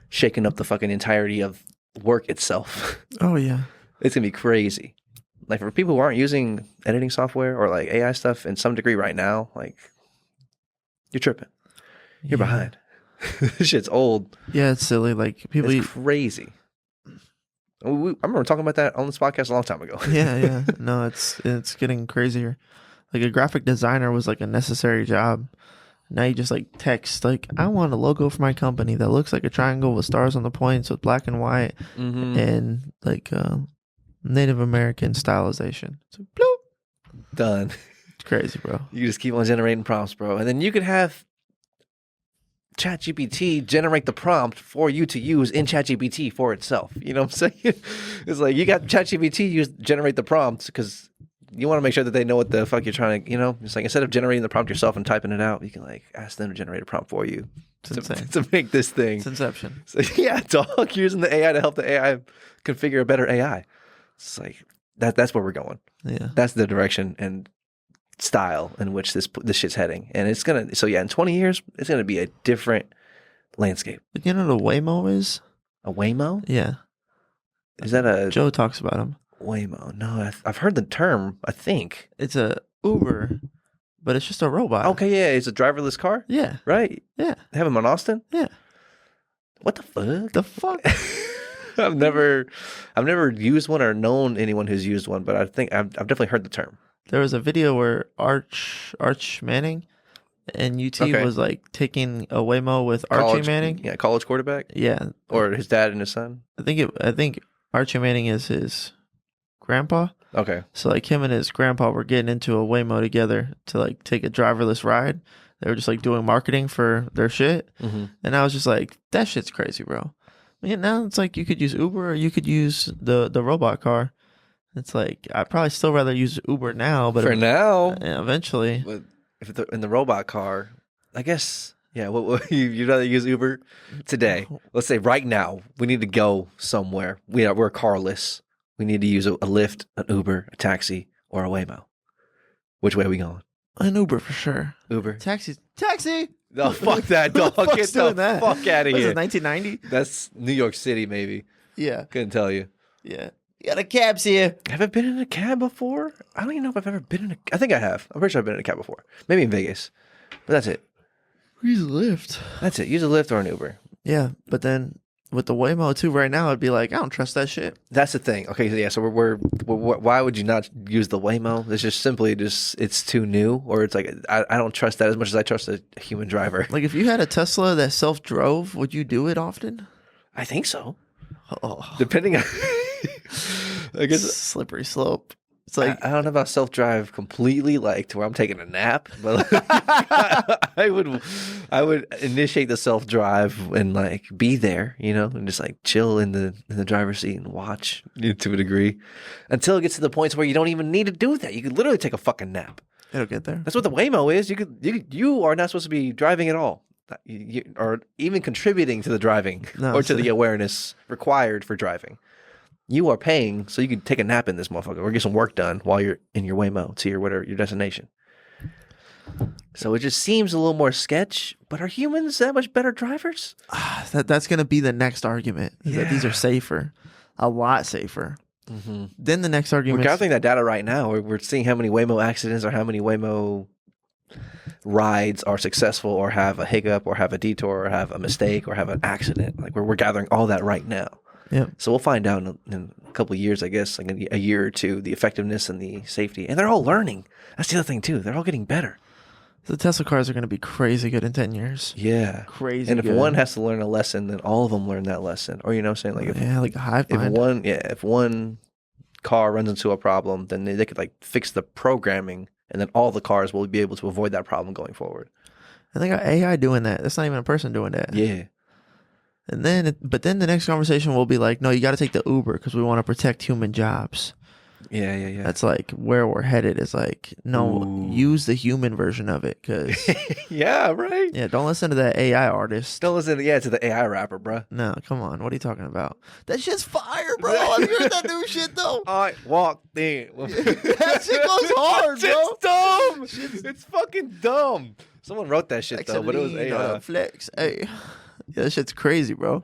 shaking up the fucking entirety of work itself. Oh, yeah. It's going to be crazy. Like for people who aren't using editing software or like AI stuff in some degree right now, like you're tripping. You're behind. This shit's old. Yeah, it's silly. Like people, it's crazy. I remember talking about that on this podcast a long time ago. Yeah. No, it's getting crazier. Like a graphic designer was like a necessary job. Now you just like text like, I want a logo for my company that looks like a triangle with stars on the points with black and white and like Native American stylization. So bloop. Done. It's crazy, bro. You just keep on generating prompts, bro. And then you could have ChatGPT generate the prompt for you to use in ChatGPT for itself. You know what I'm saying? It's like you got ChatGPT generate the prompt because you want to make sure that they know what the fuck you're trying to, it's like instead of generating the prompt yourself and typing it out, you can like ask them to generate a prompt for you to make this thing. It's Inception. So, yeah, dog, you're using the AI to help the AI configure a better AI. It's like that's where we're going. Yeah. That's the direction and style in which this shit's heading. And it's going to, so yeah, in 20 years, it's going to be a different landscape. You know what a Waymo is? A Waymo? Yeah. Is that a... Joe talks about them. Waymo. No, I've heard the term, I think. It's a Uber, but it's just a robot. Okay, yeah. It's a driverless car? Yeah. Right? Yeah. They have them in Austin? Yeah. What the fuck? The fuck? I've never used one or known anyone who's used one, but I think I've definitely heard the term. There was a video where Arch Manning and UT was like taking a Waymo with Archie Manning. Yeah, college quarterback? Yeah. Or his dad and his son? I think Archie Manning is his grandpa. Okay. So like him and his grandpa were getting into a Waymo together to like take a driverless ride. They were just like doing marketing for their shit. Mm-hmm. And I was just like, that shit's crazy, bro. Yeah, now it's like you could use Uber or you could use the robot car. It's like I'd probably still rather use Uber now, but now, eventually. But if in the robot car, I guess, yeah. What you'd rather use Uber today? Let's say right now we need to go somewhere. We're carless. We need to use a Lyft, an Uber, a taxi, or a Waymo. Which way are we going? An Uber for sure. Uber. Taxi. No, fuck that, dog. Get the fuck out of here. Was it 1990? That's New York City, maybe. Yeah. Couldn't tell you. Yeah. You got a cabs here. Have I been in a cab before? I don't even know if I've ever been in a... I think I have. I'm pretty sure I've been in a cab before. Maybe in Vegas. But that's it. Use a Lyft. That's it. Use a Lyft or an Uber. Yeah, but then with the Waymo too, right now, I'd be like, I don't trust that shit. That's the thing. Okay, so yeah, so we're why would you not use the Waymo? It's just simply it's too new, or it's like I don't trust that as much as I trust a human driver. Like if you had a Tesla that self-drove, would you do it often? I think so. Oh. Depending on, I guess slippery slope. It's like I don't know about self-drive completely, like to where I'm taking a nap, but I would initiate the self-drive and like be there, and just like chill in the driver's seat and watch to a degree until it gets to the points where you don't even need to do that. You could literally take a fucking nap. It'll get there. That's what the Waymo is. You are not supposed to be driving at all, or even contributing to the driving or to the awareness required for driving. You are paying so you can take a nap in this motherfucker or get some work done while you're in your Waymo to your destination. So it just seems a little more sketch, but are humans that much better drivers? That's going to be the next argument. That these are safer, a lot safer. Mm-hmm. Then the next argument. We're gathering that data right now. We're seeing how many Waymo accidents or how many Waymo rides are successful or have a hiccup or have a detour or have a mistake or have an accident. Like we're gathering all that right now. Yeah. So we'll find out in a couple of years, I guess, like a year or two, the effectiveness and the safety. And they're all learning. That's the other thing, too. They're all getting better. The Tesla cars are going to be crazy good in 10 years. Yeah. Crazy And if good. one has to learn a lesson, then all of them learn that lesson. Or you know what I'm saying? Like like a hive mind. if one car runs into a problem, then they could like fix the programming, and then all the cars will be able to avoid that problem going forward. And they got AI doing that. That's not even a person doing that. Yeah. And then, but then the next conversation will be like, no, you got to take the Uber because we want to protect human jobs. Yeah. That's like where we're headed. Is like, no, use the human version of it. Cause yeah, right. Yeah, don't listen to that AI artist. Don't listen to the AI rapper, bro. No, come on. What are you talking about? That shit's fire, bro. Have you heard that new shit though? I walked in. That shit goes hard, bro. It's dumb. It's fucking dumb. Someone wrote that shit though, but it was AI. Flex. Hey, yeah, that shit's crazy, bro.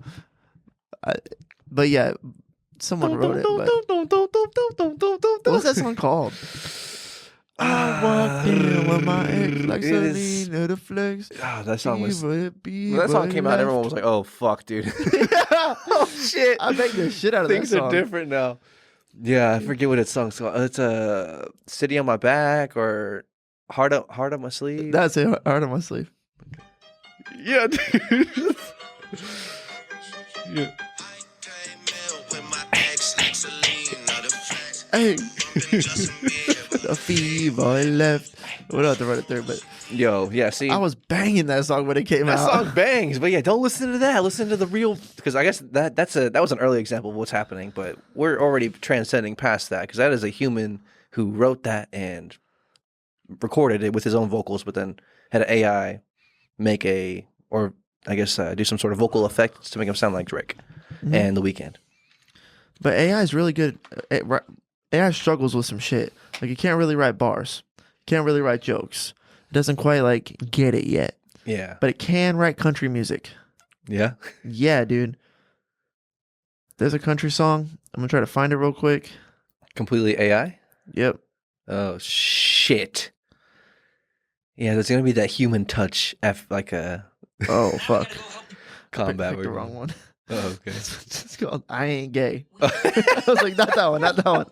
But yeah. Someone wrote it. But what's that song called? I walked in with my ex like Selena the Flex. That song was. When that song came out, everyone was like, "Oh fuck, dude!" Oh shit! I make the shit out of Things that song. are different now. Yeah, I forget what its song's called. It's a "City on My Back" or "Heart on My Sleeve." That's it. Heart on My Sleeve. Yeah, dude. Yeah. Hey, the fever left. We don't have to run it through, but Yo, yeah. See, I was banging that song when it came that out. song bangs, but yeah, don't listen to that. Listen to the real, because I guess that was an early example of what's happening, but we're already transcending past that because that is a human who wrote that and recorded it with his own vocals, but then had an AI make do some sort of vocal effects to make him sound like Drake and The Weeknd. But AI is really good. AI struggles with some shit. Like, it can't really write bars. Can't really write jokes. It doesn't quite, like, get it yet. Yeah. But it can write country music. Yeah? Yeah, dude. There's a country song. I'm going to try to find it real quick. Completely AI? Yep. Oh, shit. Yeah, there's going to be that human touch, Oh, fuck. combat. I picked the wrong one. Oh, okay. It's called I Ain't Gay. I was like, not that one.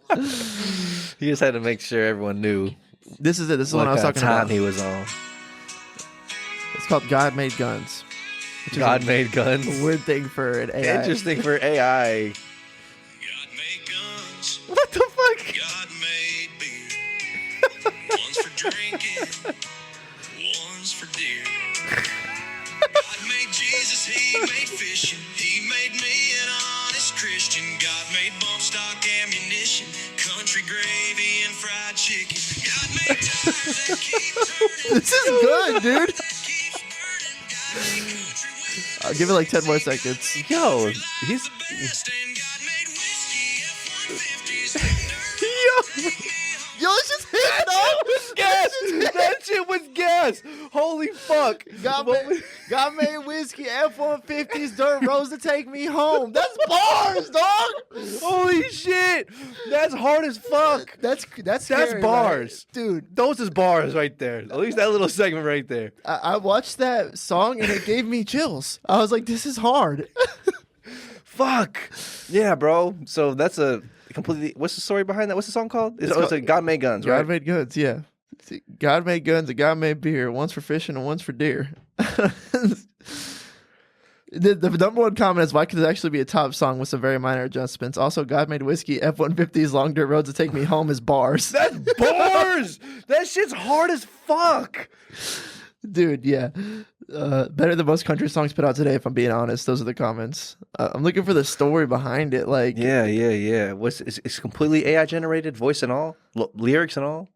He just had to make sure everyone knew. This is it. This is the one I was talking about. He was on. It's called God Made Guns. God Made Guns. A weird thing for an AI. Interesting for AI. God made guns. What the fuck? God made beer. One's for drinking. One's for deer. God made Jesus. He made fishing. He made me an honest Christian. God made bump stock ammunition. Country gravy and fried chicken. God made tires that keep turning. This is good, dude. Keeps burning. God made country wheels. I'll give it like 10 more seconds. Yo, He's the best, and God made whiskey, F-150s, Yo, it's just hitting up. gas. That shit was gas. Holy fuck. God made whiskey, F-150s, dirt roads to take me home. That's bars, dog. Holy shit. That's hard as fuck. That's scary, bars. right? Dude. Those is bars right there. At least that little segment right there. I watched that song and it gave me chills. I was like, this is hard. Fuck. Yeah, bro. So that's a completely. What's the story behind that? What's the song called? It's a God Made Guns, right? God made guns, yeah. See, God made guns and God made beer. One's for fishing and one's for deer. The number one comment is, why could it actually be a top song with some very minor adjustments? Also, God made whiskey, F-150s, long dirt roads to take me home is bars. That's bars. That shit's hard as fuck. Dude, yeah. Better than most country songs put out today, if I'm being honest. Those are the comments. I'm looking for the story behind it. Like, Yeah. It's completely AI generated, voice and all, lyrics and all.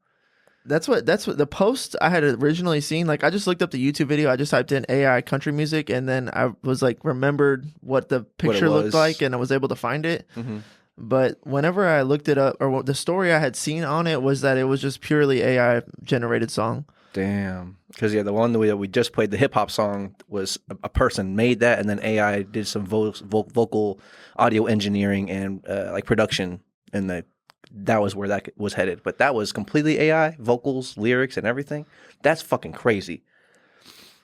That's what the post I had originally seen. Like, I just looked up the YouTube video. I just typed in AI country music, and then I was like, remembered what the picture looked like, and I was able to find it. Mm-hmm. But whenever I looked it up, or the story I had seen on it was that it was just purely AI generated song. Damn. Because the one that we just played, the hip hop song, was a person made that, and then AI did some vocal audio engineering and like production, and that was where that was headed. But that was completely AI, vocals, lyrics, and everything. That's fucking crazy.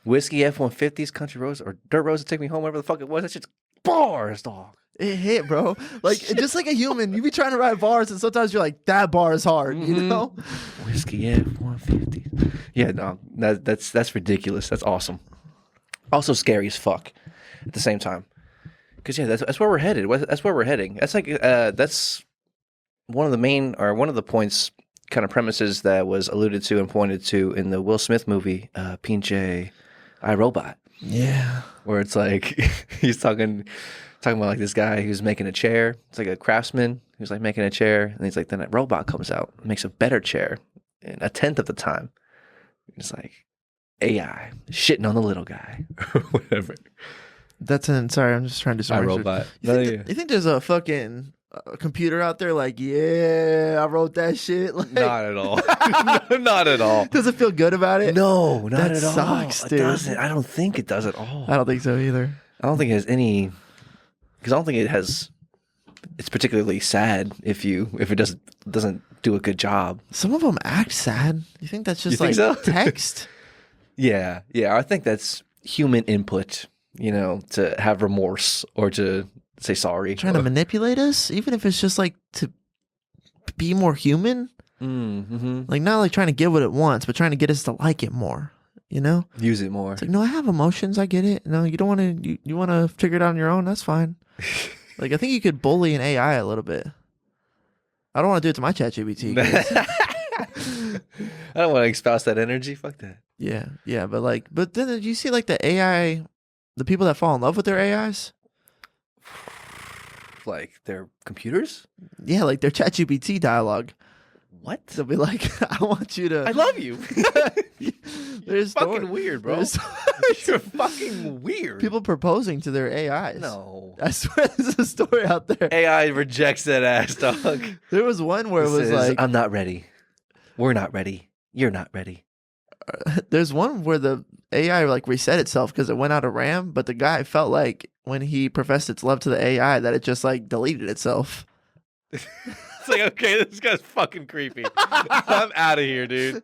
Whiskey, F-150s, country roads, or dirt roads to take me home, whatever the fuck it was. That's just bars, dog. It hit, bro. Like just like a human, you be trying to ride bars, and sometimes you're like, that bar is hard, you know? Whiskey F-150. Yeah, no, that's ridiculous. That's awesome. Also scary as fuck at the same time. Because yeah, that's where we're headed. That's where we're heading. That's like that's one of the main or one of the points, kind of premises that was alluded to and pointed to in the Will Smith movie, Pinche iRobot. Yeah. Where it's like he's talking about like this guy who's making a chair. It's like a craftsman who's like making a chair, and he's like, then a robot comes out and makes a better chair in 1/10 of the time. It's like AI shitting on the little guy or whatever. Sorry, I'm just trying to do some research. iRobot. You think there's a fucking computer out there like, yeah, I wrote that shit? Like, Not at all. Not at all. does it feel good about it? No, not That at all. sucks, It dude. doesn't. I don't think it does at all. I don't think so either. I don't think it has any, because I don't think it has. It's particularly sad if it doesn't do a good job. Some of them act sad. You think that's just You think like so? text? Yeah. I think that's human input. To have remorse or to say sorry. Trying to manipulate us, even if it's just like to be more human. Mm-hmm. Like not like trying to get what it wants, but trying to get us to like it more. You know? Use it more. It's like, no, I have emotions. I get it. No, you don't want to. You want to figure it out on your own. That's fine. Like I think you could bully an AI a little bit. I don't want to do it to my ChatGPT. I don't want to espouse that energy. Fuck that. Yeah, but then you see like the AI, the people that fall in love with their AIs. Like their computers? Yeah, like their ChatGPT dialogue. What? They'll be like, I want you to. I love you. There's fucking weird, bro. You're fucking weird. People proposing to their AIs. No. I swear there's a story out there. AI rejects that ass, dog. There was one where it was like, I'm not ready. We're not ready. You're not ready. there's one where the AI like reset itself because it went out of RAM, but the guy felt like when he professed its love to the AI that it just like deleted itself. It's like, okay, this guy's fucking creepy. I'm out of here, dude.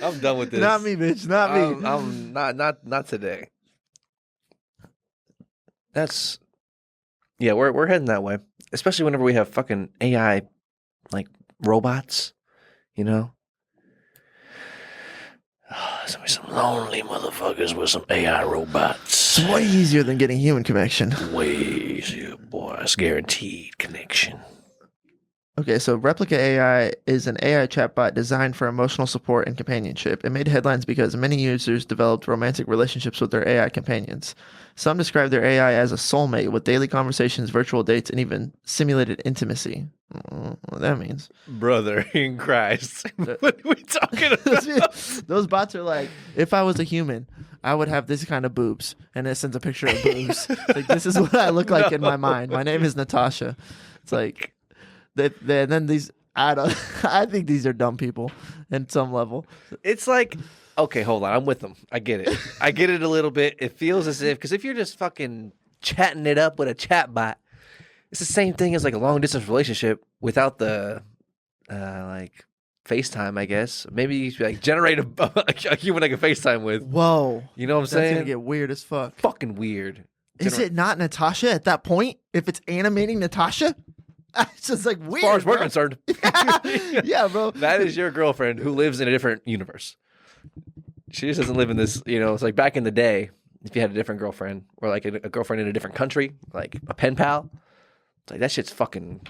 I'm done with this. Not me, bitch. Not me. I'm not today. That's we're heading that way. Especially whenever we have fucking AI like robots, you know? There's gonna be some lonely motherfuckers with some AI robots. It's way easier than getting human connection. Way easier, boy. It's guaranteed connection. Okay, so Replica AI is an AI chatbot designed for emotional support and companionship. It made headlines because many users developed romantic relationships with their AI companions. Some describe their AI as a soulmate with daily conversations, virtual dates, and even simulated intimacy. I don't know what that means. Brother in Christ. What are we talking about? Those bots are like, if I was a human, I would have this kind of boobs. And it sends a picture of boobs. Like, this is what I look like in my mind. My name is Natasha. It's like... and then these, I think these are dumb people at some level. It's like, okay, hold on. I'm with them. I get it. I get it a little bit. It feels as if, because if you're just fucking chatting it up with a chat bot, it's the same thing as like a long distance relationship without the, like, FaceTime, I guess. Maybe you should like generate a human I can FaceTime with. Whoa. You know what I'm That's saying? going to get weird as fuck. Fucking weird. Is it not Natasha at that point? If it's animating Natasha? It's just like weird. As far as we're bro. concerned. Yeah, bro. That is your girlfriend who lives in a different universe. She just doesn't live in this, it's like back in the day, if you had a different girlfriend or like a girlfriend in a different country, like a pen pal, it's like that shit's fucking,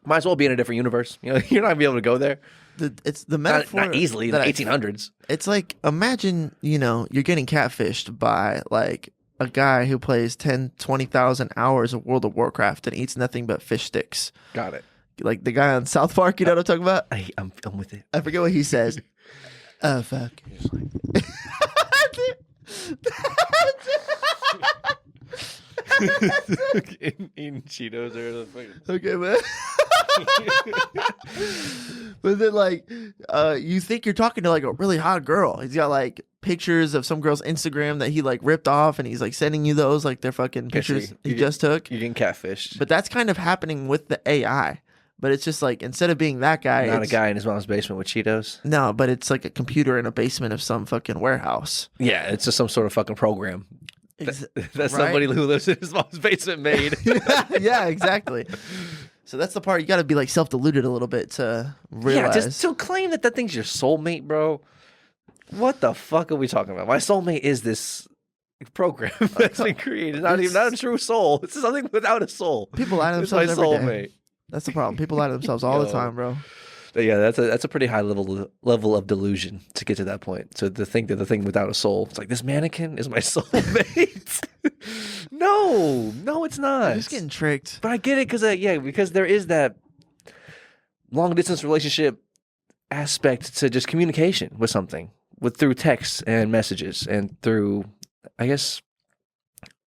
might as well be in a different universe. You're not going to be able to go there. It's the metaphor. Not easily in the 1800s. It's like, imagine, you're getting catfished by like a guy who plays 10, 20,000 hours of World of Warcraft and eats nothing but fish sticks. Got it. Like the guy on South Park, you know what I'm talking about? I'm with it. I forget what he says. Oh, fuck. Eating Cheetos or the fucking... Okay, man. But then, like, you think you're talking to like a really hot girl. He's got like pictures of some girl's Instagram that he like ripped off, and he's like sending you those like they're fucking pictures he just took. You're getting catfished. But that's kind of happening with the AI. But it's just like instead of being that guy, Not a guy in his mom's basement with Cheetos. No, but it's like a computer in a basement of some fucking warehouse. Yeah, it's just some sort of fucking program. That's somebody who lives in his mom's basement made. Yeah, exactly. So that's the part you got to be like self-deluded a little bit to realize. Yeah, just to claim that thing's your soulmate, bro. What the fuck are we talking about? My soulmate is this program that's been created. Not a true soul. It's something without a soul. People lie to It's my themselves every day. soulmate. That's the problem. People lie to themselves all the time, bro. Yeah, that's a pretty high level of delusion to get to that point. So to think that the thing without a soul, it's like this mannequin is my soulmate. No, it's not. You're just getting tricked. But I get it because there is that long distance relationship aspect to just communication with something, through texts and messages and through, I guess,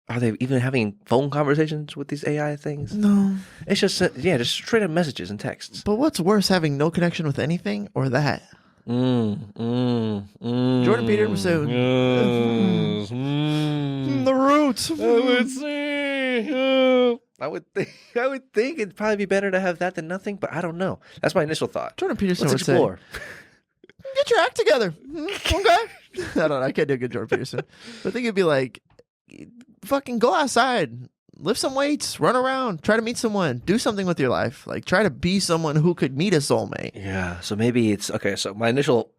are they even having phone conversations with these AI things? No. It's just just straight up messages and texts. But what's worse, having no connection with anything or that? Jordan Peterson was saying, the roots. I would think it'd probably be better to have that than nothing, but I don't know. That's my initial thought. Jordan Peterson Let's would explore. say, get your act together. Okay. I don't know. I can't do a good Jordan Peterson. But I think it'd be like, fucking go outside, lift some weights, run around, try to meet someone, do something with your life. Like, try to be someone who could meet a soulmate. Yeah. So maybe it's okay. So my initial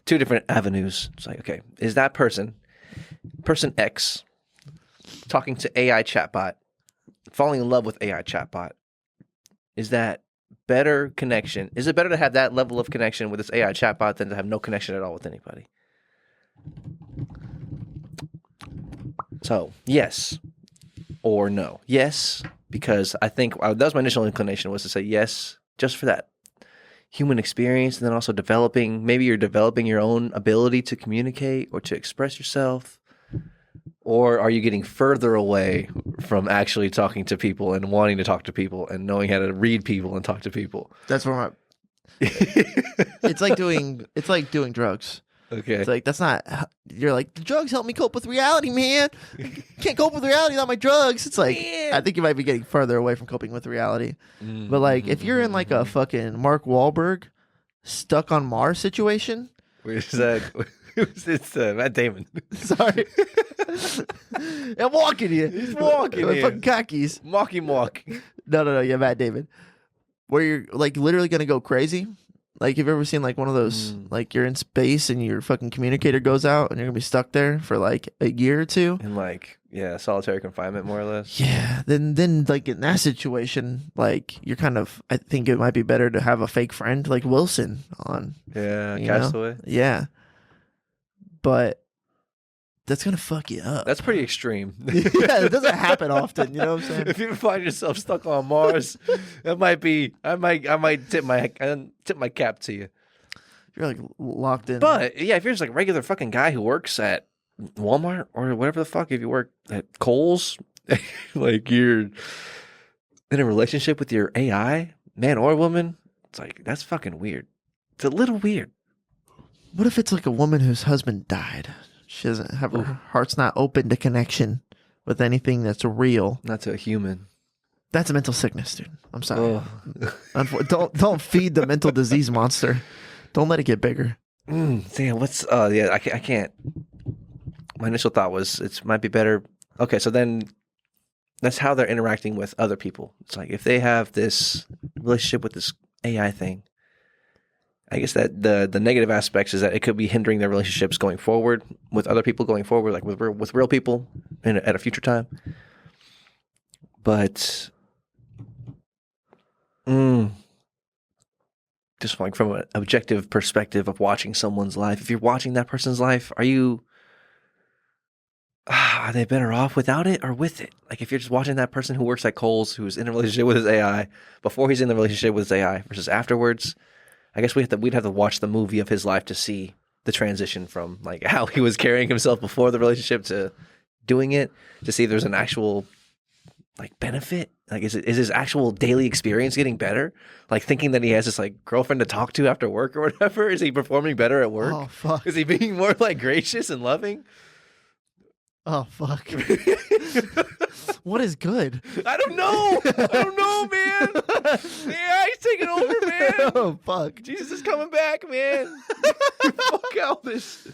two different avenues. It's like, okay, is that person X, talking to AI chatbot, falling in love with AI chatbot? Is that better connection? Is it better to have that level of connection with this AI chatbot than to have no connection at all with anybody? So, yes or no. Yes, because I think that was my initial inclination, was to say yes, just for that human experience, and then also maybe you're developing your own ability to communicate or to express yourself. Or are you getting further away from actually talking to people and wanting to talk to people and knowing how to read people and talk to people? That's where it's like doing drugs. Okay. It's like, you're like, the drugs help me cope with reality, man. Can't cope with reality without my drugs. It's like, I think you might be getting further away from coping with reality. But like, if you're in like a fucking Mark Wahlberg stuck on Mars situation. Where's that? It's Matt Damon. Sorry. I'm walking here. He's walking with here. fucking khakis. Mocky. No, yeah, Matt Damon. Where you're like literally gonna go crazy. Like, have you ever seen like one of those, like you're in space and your fucking communicator goes out and you're gonna be stuck there for like a year or two? In like, solitary confinement, more or less. Yeah. Then like in that situation, like you're kind of, I think it might be better to have a fake friend like Wilson on. Yeah, you know? Castaway. Yeah. But that's gonna fuck you up. That's pretty extreme. Yeah, it doesn't happen often. You know what I'm saying? If you find yourself stuck on Mars, that might be. I might tip my cap to you. You're like locked in. But yeah, if you're just like a regular fucking guy who works at Walmart or whatever the fuck, if you work at Kohl's, like you're in a relationship with your AI, man or woman, it's like, that's fucking weird. It's a little weird. What if it's like a woman whose husband died? She doesn't have her heart's not open to connection with anything that's real. Not to a human. That's a mental sickness, dude. I'm sorry. Don't feed the mental disease monster. Don't let it get bigger. Damn, what's I can't. My initial thought was it might be better. Okay, so then that's how they're interacting with other people. It's like if they have this relationship with this AI thing, I guess that the negative aspects is that it could be hindering their relationships going forward with other people going forward, like with real people at a future time. But just like from an objective perspective of watching someone's life, if you're watching that person's life, are they better off without it or with it? Like if you're just watching that person who works at Kohl's, who's in a relationship with his AI, before he's in the relationship with his AI versus afterwards, I guess we'd have to watch the movie of his life to see the transition from like how he was carrying himself before the relationship to doing it, to see if there's an actual like benefit. Like is his actual daily experience getting better? Like thinking that he has this like girlfriend to talk to after work or whatever. Is he performing better at work? Oh fuck. Is he being more like gracious and loving? Oh fuck. What is good? I don't know, man. Yeah, he's taking over, man. Oh fuck. Jesus is coming back, man. Fuck Elvis.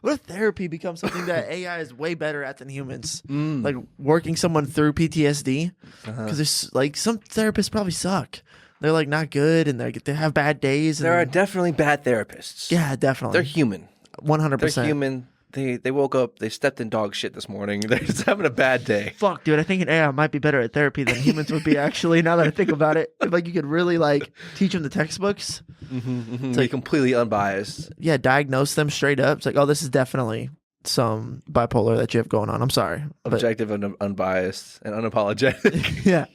What if therapy becomes something that AI is way better at than humans? Mm. Like working someone through PTSD, because Uh-huh. there's like some therapists probably suck. They're like not good, and they have bad days. And There are definitely bad therapists. yeah, definitely. They're human. 100%. They're human. They woke up, they stepped in dog shit this morning. They're just having a bad day. Fuck, dude, I think an AI might be better at therapy than humans would be. Actually, now that I think about it, if, like you could really like teach them the textbooks. It's like completely unbiased. Yeah, diagnose them straight up. It's like, oh, this is definitely some bipolar that you have going on. I'm sorry. But, Objective and unbiased and unapologetic. yeah.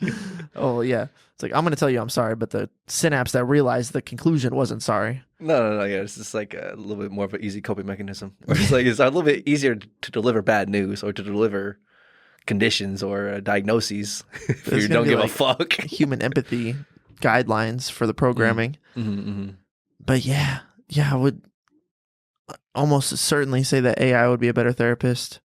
Oh, yeah. It's like, I'm going to tell you I'm sorry, but the synapse that realized the conclusion wasn't sorry. No. Yeah, it's just like a little bit more of an easy coping mechanism. Or it's like it's a little bit easier to deliver bad news or to deliver conditions or diagnoses if There's you gonna don't be, give like, a fuck. Human empathy guidelines for the programming. Mm-hmm. But yeah, I would almost certainly say that AI would be a better therapist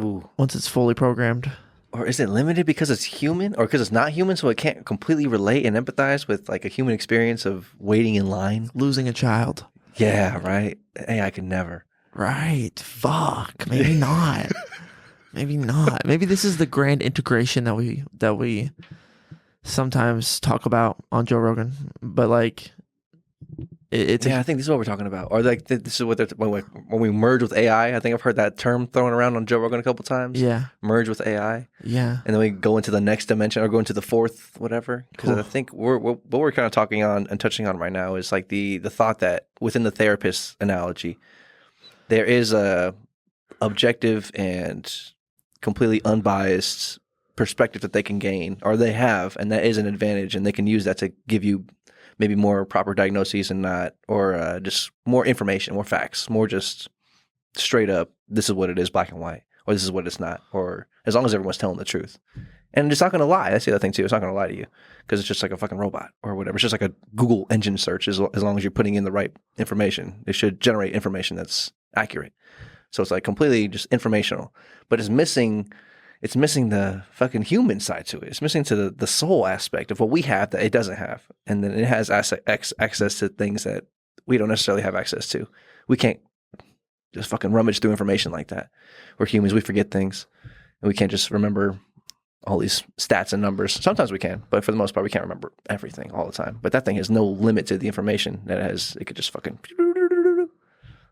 Ooh. once it's fully programmed. Or is it limited because it's human or because it's not human so it can't completely relate and empathize with like a human experience of waiting in line? Losing a child. Yeah, right. AI could never. Right. Fuck. Maybe not. Maybe not. Maybe this is the grand integration that we sometimes talk about on Joe Rogan. But like it's I think this is what we're talking about. Or like this is what they're when we merge with AI. I think I've heard that term thrown around on Joe Rogan a couple times. yeah. Merge with AI. Yeah. And then we go into the next dimension or go into the fourth, whatever. Because Cool. I think what we're kind of talking on and touching on right now is like the thought that within the therapist analogy, there is a objective and completely unbiased perspective that they can gain or they have, and that is an advantage, and they can use that to give you maybe more proper diagnoses and not, or just more information, more facts, more just straight up, this is what it is, black and white, or this is what it's not, or as long as everyone's telling the truth. And it's not going to lie. That's the other thing too. It's not going to lie to you because it's just like a fucking robot or whatever. It's just like a Google engine search as long as you're putting in the right information. It should generate information that's accurate. So it's like completely just informational, but it's missing the fucking human side to it. It's missing to the soul aspect of what we have that it doesn't have. And then it has access to things that we don't necessarily have access to. We can't just fucking rummage through information like that. We're humans. We forget things. And we can't just remember all these stats and numbers. Sometimes we can, but for the most part, we can't remember everything all the time. But that thing has no limit to the information that it has. It could just fucking...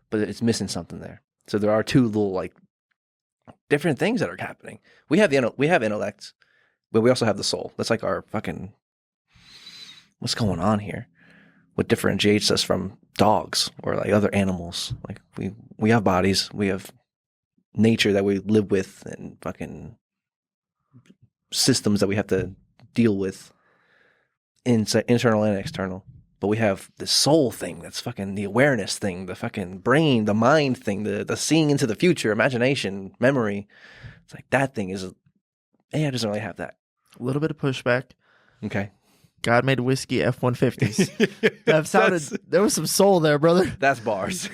But it's missing something there. So there are two little like different things that are happening. We have intellect, but we also have the soul. That's like our fucking what's going on here? What differentiates us from dogs or like other animals? Like we have bodies, we have nature that we live with, and fucking systems that we have to deal with, internal and external. But we have the soul thing, that's fucking the awareness thing, the fucking brain, the mind thing, the seeing into the future, imagination, memory. It's like that thing is, AI doesn't really have that. A little bit of pushback. Okay. God made whiskey F-150s. That sounded, there was some soul there, brother. That's bars.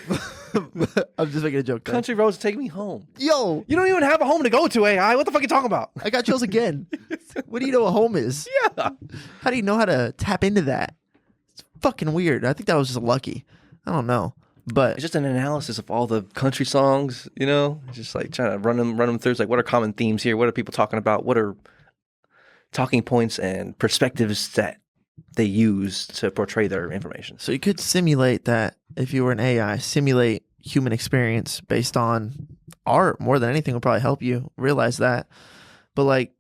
I'm just making a joke there. Country roads take me home. Yo, You don't even have a home to go to, AI. What the fuck are you talking about? I got chills again. What do you know a home is? Yeah. How do you know how to tap into that? It's fucking weird. I think that was just lucky. I don't know. But It's just an analysis of all the country songs, you know? It's just like trying to run them through. It's like, what are common themes here? What are people talking about? What are talking points and perspectives that they use to portray their information? so you could simulate that if you were an AI, simulate human experience based on art more than anything would probably help you realize that. But like,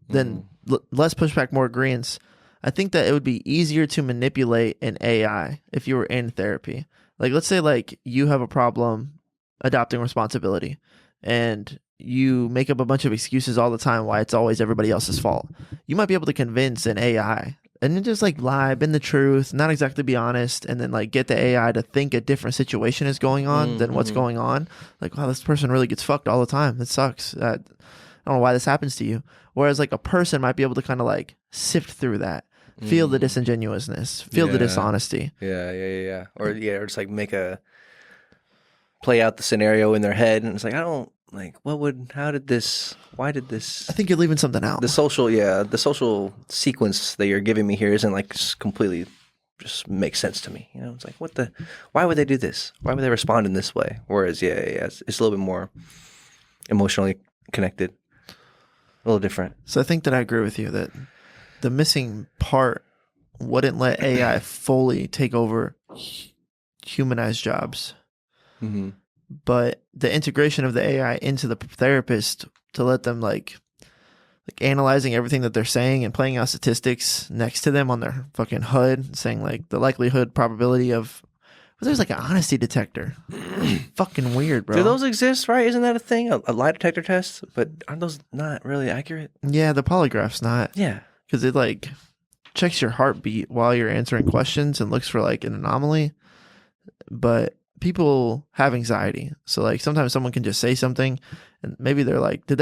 then less pushback, more agreeance. I think that it would be easier to manipulate an AI if you were in therapy. Like, let's say like you have a problem adopting responsibility and you make up a bunch of excuses all the time why it's always everybody else's fault. You might be able to convince an AI and then just like lie, bend the truth, not exactly be honest, and then like get the AI to think a different situation is going on than what's going on. Like, wow, this person really gets fucked all the time. It sucks. I don't know why this happens to you. Whereas like a person might be able to kind of like sift through that, feel the disingenuousness, feel the Yeah. dishonesty. Yeah. Or just like play out the scenario in their head, and it's like, I don't like, why did this? I think you're leaving something out. The social sequence that you're giving me here isn't like just completely just makes sense to me. It's like, why would they do this? Why would they respond in this way? Whereas, it's a little bit more emotionally connected, a little different. So I think that I agree with you that the missing part wouldn't let AI fully take over humanized jobs. Mm-hmm. But the integration of the AI into the therapist to let them like analyzing everything that they're saying and playing out statistics next to them on their fucking HUD, saying like the likelihood, probability of. Well, there's like an honesty detector. Fucking weird, bro. Do those exist? Right? Isn't that a thing? A lie detector test? But aren't those not really accurate? Yeah, the polygraph's not. Yeah, because it like checks your heartbeat while you're answering questions and looks for like an anomaly. But people have anxiety, so like sometimes someone can just say something, and maybe they're like, "Did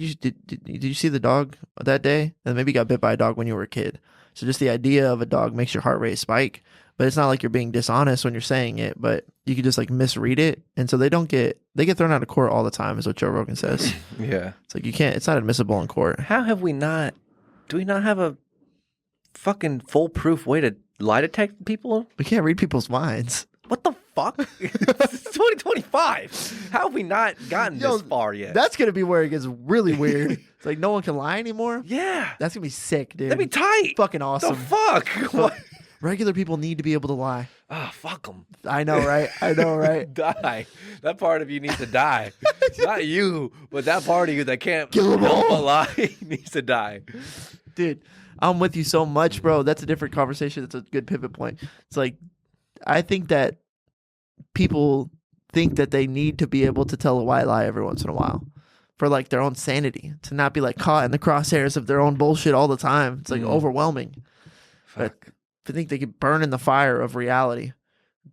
you see the dog that day?" And maybe you got bit by a dog when you were a kid. So just the idea of a dog makes your heart rate spike. But it's not like you're being dishonest when you're saying it, but you could just like misread it, and so they get thrown out of court all the time, is what Joe Rogan says. yeah. It's like it's not admissible in court. How have we not? Do we not have a fucking foolproof way to lie detect people? We can't read people's minds. What the fuck? It's 2025. How have we not gotten this far yet? That's gonna be where it gets really weird. It's like no one can lie anymore. Yeah. That's gonna be sick, dude. That'd be tight. Fucking The awesome. fuck? What? Regular people need to be able to lie. Oh, fuck them. I know, right? I know, right? Die. That part of you needs to die. Not you, but that part of you that can't Kill 'em help all. a lie needs to die. Dude, I'm with you so much, bro. That's a different conversation. That's a good pivot point. It's like, I think that people think that they need to be able to tell a white lie every once in a while for like their own sanity, to not be like caught in the crosshairs of their own bullshit all the time. It's like overwhelming. Fuck. I think they could burn in the fire of reality,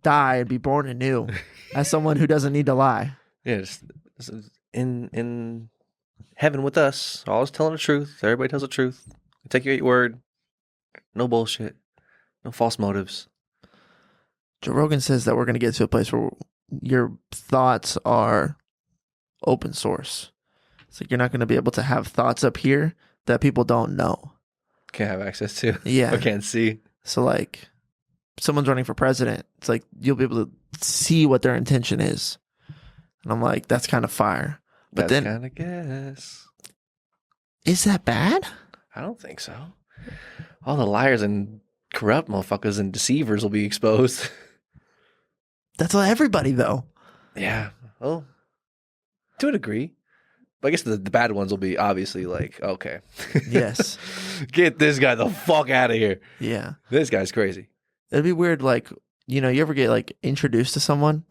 die and be born anew as someone who doesn't need to lie. Yeah, just in heaven with us, always telling the truth. Everybody tells the truth. We take you at your word. No bullshit. No false motives. Joe Rogan says that we're going to get to a place where your thoughts are open source. It's like you're not going to be able to have thoughts up here that people don't know. Can't have access to. Yeah. Or can't see. So like someone's running for president. It's like you'll be able to see what their intention is. And I'm like, that's kind of fire. But That's then kind of guess. Is that bad? I don't think so. All the liars and corrupt motherfuckers and deceivers will be exposed. That's everybody though. Yeah. Well, to a degree. But I guess the bad ones will be obviously like, okay. Yes. Get this guy the fuck out of here. Yeah. This guy's crazy. It'd be weird, like, you know, you ever get like introduced to someone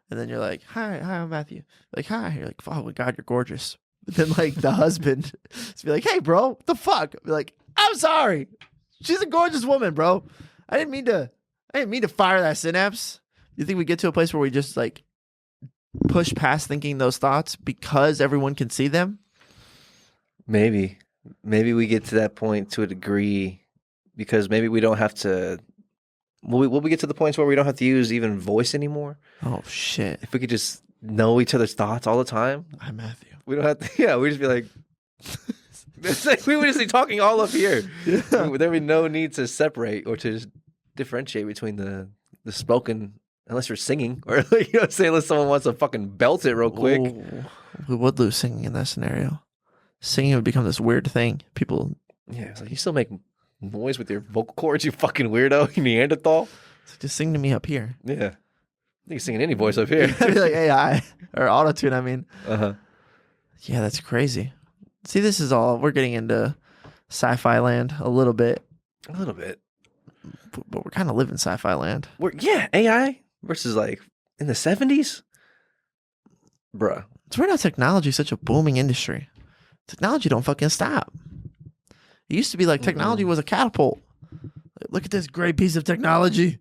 and then you're like, hi, I'm Matthew. Like, hi. You're like, oh my God, you're gorgeous. But then like the husband just be like, hey bro, what the fuck? Be like, I'm sorry. She's a gorgeous woman, bro. I didn't mean to fire that synapse. You think we get to a place where we just like push past thinking those thoughts because everyone can see them? Maybe we get to that point to a degree because maybe we don't have to. Will we get to the points where we don't have to use even voice anymore? Oh shit. If we could just know each other's thoughts all the time, I'm Matthew. we don't have to. Yeah, we just be like. It's like we would just be talking all up here. Yeah. There'd be no need to separate or to just differentiate between the spoken, unless you're singing or like, say unless someone wants to fucking belt it real quick. Ooh, we would lose singing in that scenario. Singing would become this weird thing. People, Yeah, it's like you still make noise with your vocal cords, you fucking weirdo, you Neanderthal. it's like, just sing to me up here. Yeah, you can sing in any voice up here. I'd be like AI or autotune. I mean, Uh-huh. yeah, that's crazy. See, this is all we're getting into sci-fi land a little bit, A little bit. but we're kind of living sci-fi land. AI versus like in the 70s, bruh. It's weird how technology is such a booming industry. Technology don't fucking stop. It used to be like technology was a catapult. Like, look at this great piece of technology.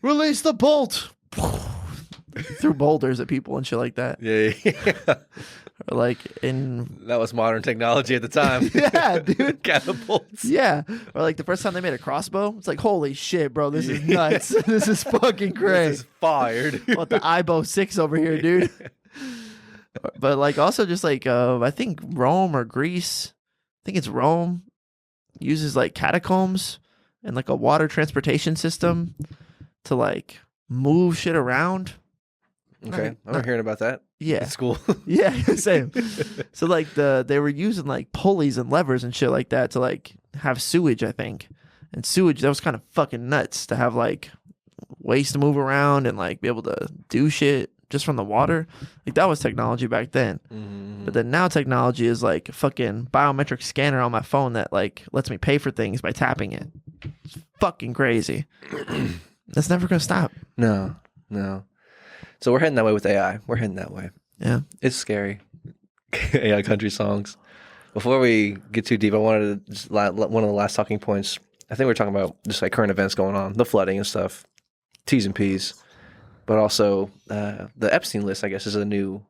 Release the bolt. Threw boulders at people and shit like that. Yeah. Or like in That was modern technology at the time. yeah, dude. Catapults. Yeah. Or like the first time they made a crossbow, it's like, holy shit, bro, this is nuts. This is fucking This great. is fired. I want the IBO 6 over here, dude. But like also just like I think Rome or Greece, I think it's Rome, uses like catacombs and like a water transportation system to like move shit around. Okay, I'm hearing about that. Yeah. It's cool. Yeah, same. So like they were using like pulleys and levers and shit like that to like have sewage, I think. And sewage, that was kind of fucking nuts to have like waste to move around and like be able to do shit just from the water. Like that was technology back then. Mm-hmm. But then now technology is like a fucking biometric scanner on my phone that like lets me pay for things by tapping it. It's fucking crazy. That's never gonna stop. No. So we're heading that way with AI. We're heading that way. Yeah. It's scary. AI country songs. Before we get too deep, I wanted to just one of the last talking points. I think we're talking about just like current events going on, the flooding and stuff, T's and P's, but also the Epstein list, I guess, is a new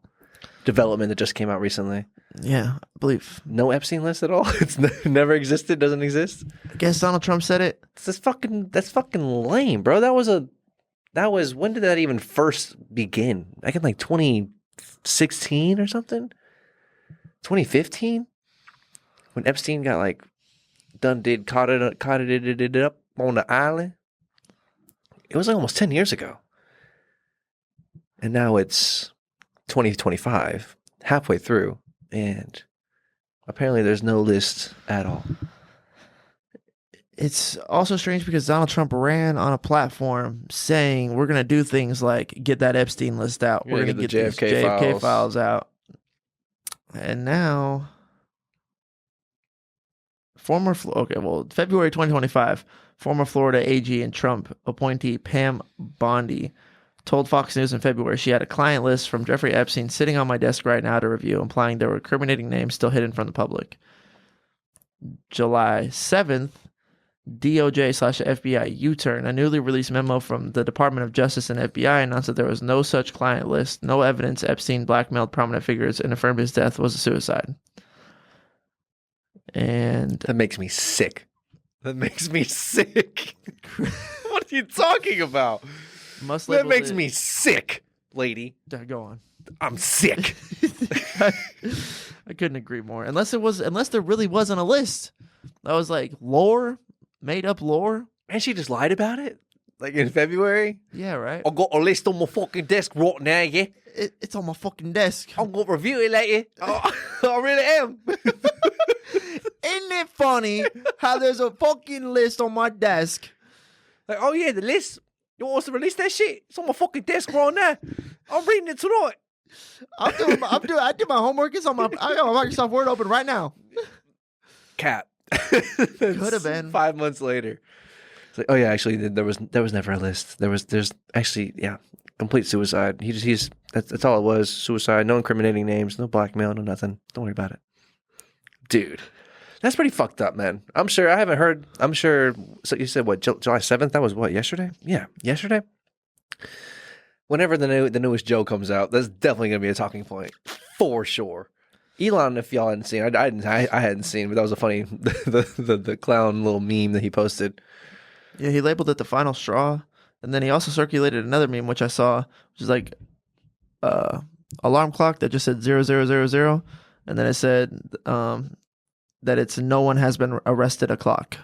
development that just came out recently. Yeah, I believe. No Epstein list at all? It's never existed, doesn't exist? I guess Donald Trump said it. That's fucking lame, bro. That was when did that even first begin? Like in like 2016 or something? 2015? When Epstein got like caught it up on the island. It was like almost 10 years ago. And now it's 2025, halfway through, and apparently there's no list at all. It's also strange because Donald Trump ran on a platform saying we're going to do things like get that Epstein list out. We're going to get the JFK files out. And now, February 2025, former Florida AG and Trump appointee Pam Bondi told Fox News in February she had a client list from Jeffrey Epstein sitting on my desk right now to review, implying there were incriminating names still hidden from the public. July 7th, DOJ/FBI U-turn, a newly released memo from the Department of Justice and FBI announced that there was no such client list, no evidence Epstein blackmailed prominent figures, and affirmed his death was a suicide. And that makes me sick. What are you talking about? That makes me sick, lady. Go on. I'm sick. I couldn't agree more. Unless there really wasn't a list. That was like lore, made up lore. And she just lied about it? Like in February? Yeah, right. I got a list on my fucking desk right now, yeah? It's on my fucking desk. I'm going to review it later. I really am. Isn't it funny how there's a fucking list on my desk? Like, oh yeah, the list. You want us to release that shit? It's on my fucking desk right now. I'm reading it tonight. I did my homework. I got my Microsoft Word open right now. Cap. Could have been 5 months later. It's like, oh yeah, actually, there was never a list. There's actually, yeah, complete suicide. That's all it was. Suicide. No incriminating names. No blackmail. No nothing. Don't worry about it, dude. That's pretty fucked up, man. I'm sure. I haven't heard. I'm sure. So you said what? July 7th? That was what? Yesterday? Yeah, yesterday. Whenever the newest Joe comes out, that's definitely gonna be a talking point for sure. Elon, if y'all hadn't seen, I hadn't seen, but that was a funny the clown little meme that he posted. Yeah, he labeled it the final straw, and then he also circulated another meme which I saw, which is like alarm clock that just said 0000, and then it said that it's no one has been arrested o'clock.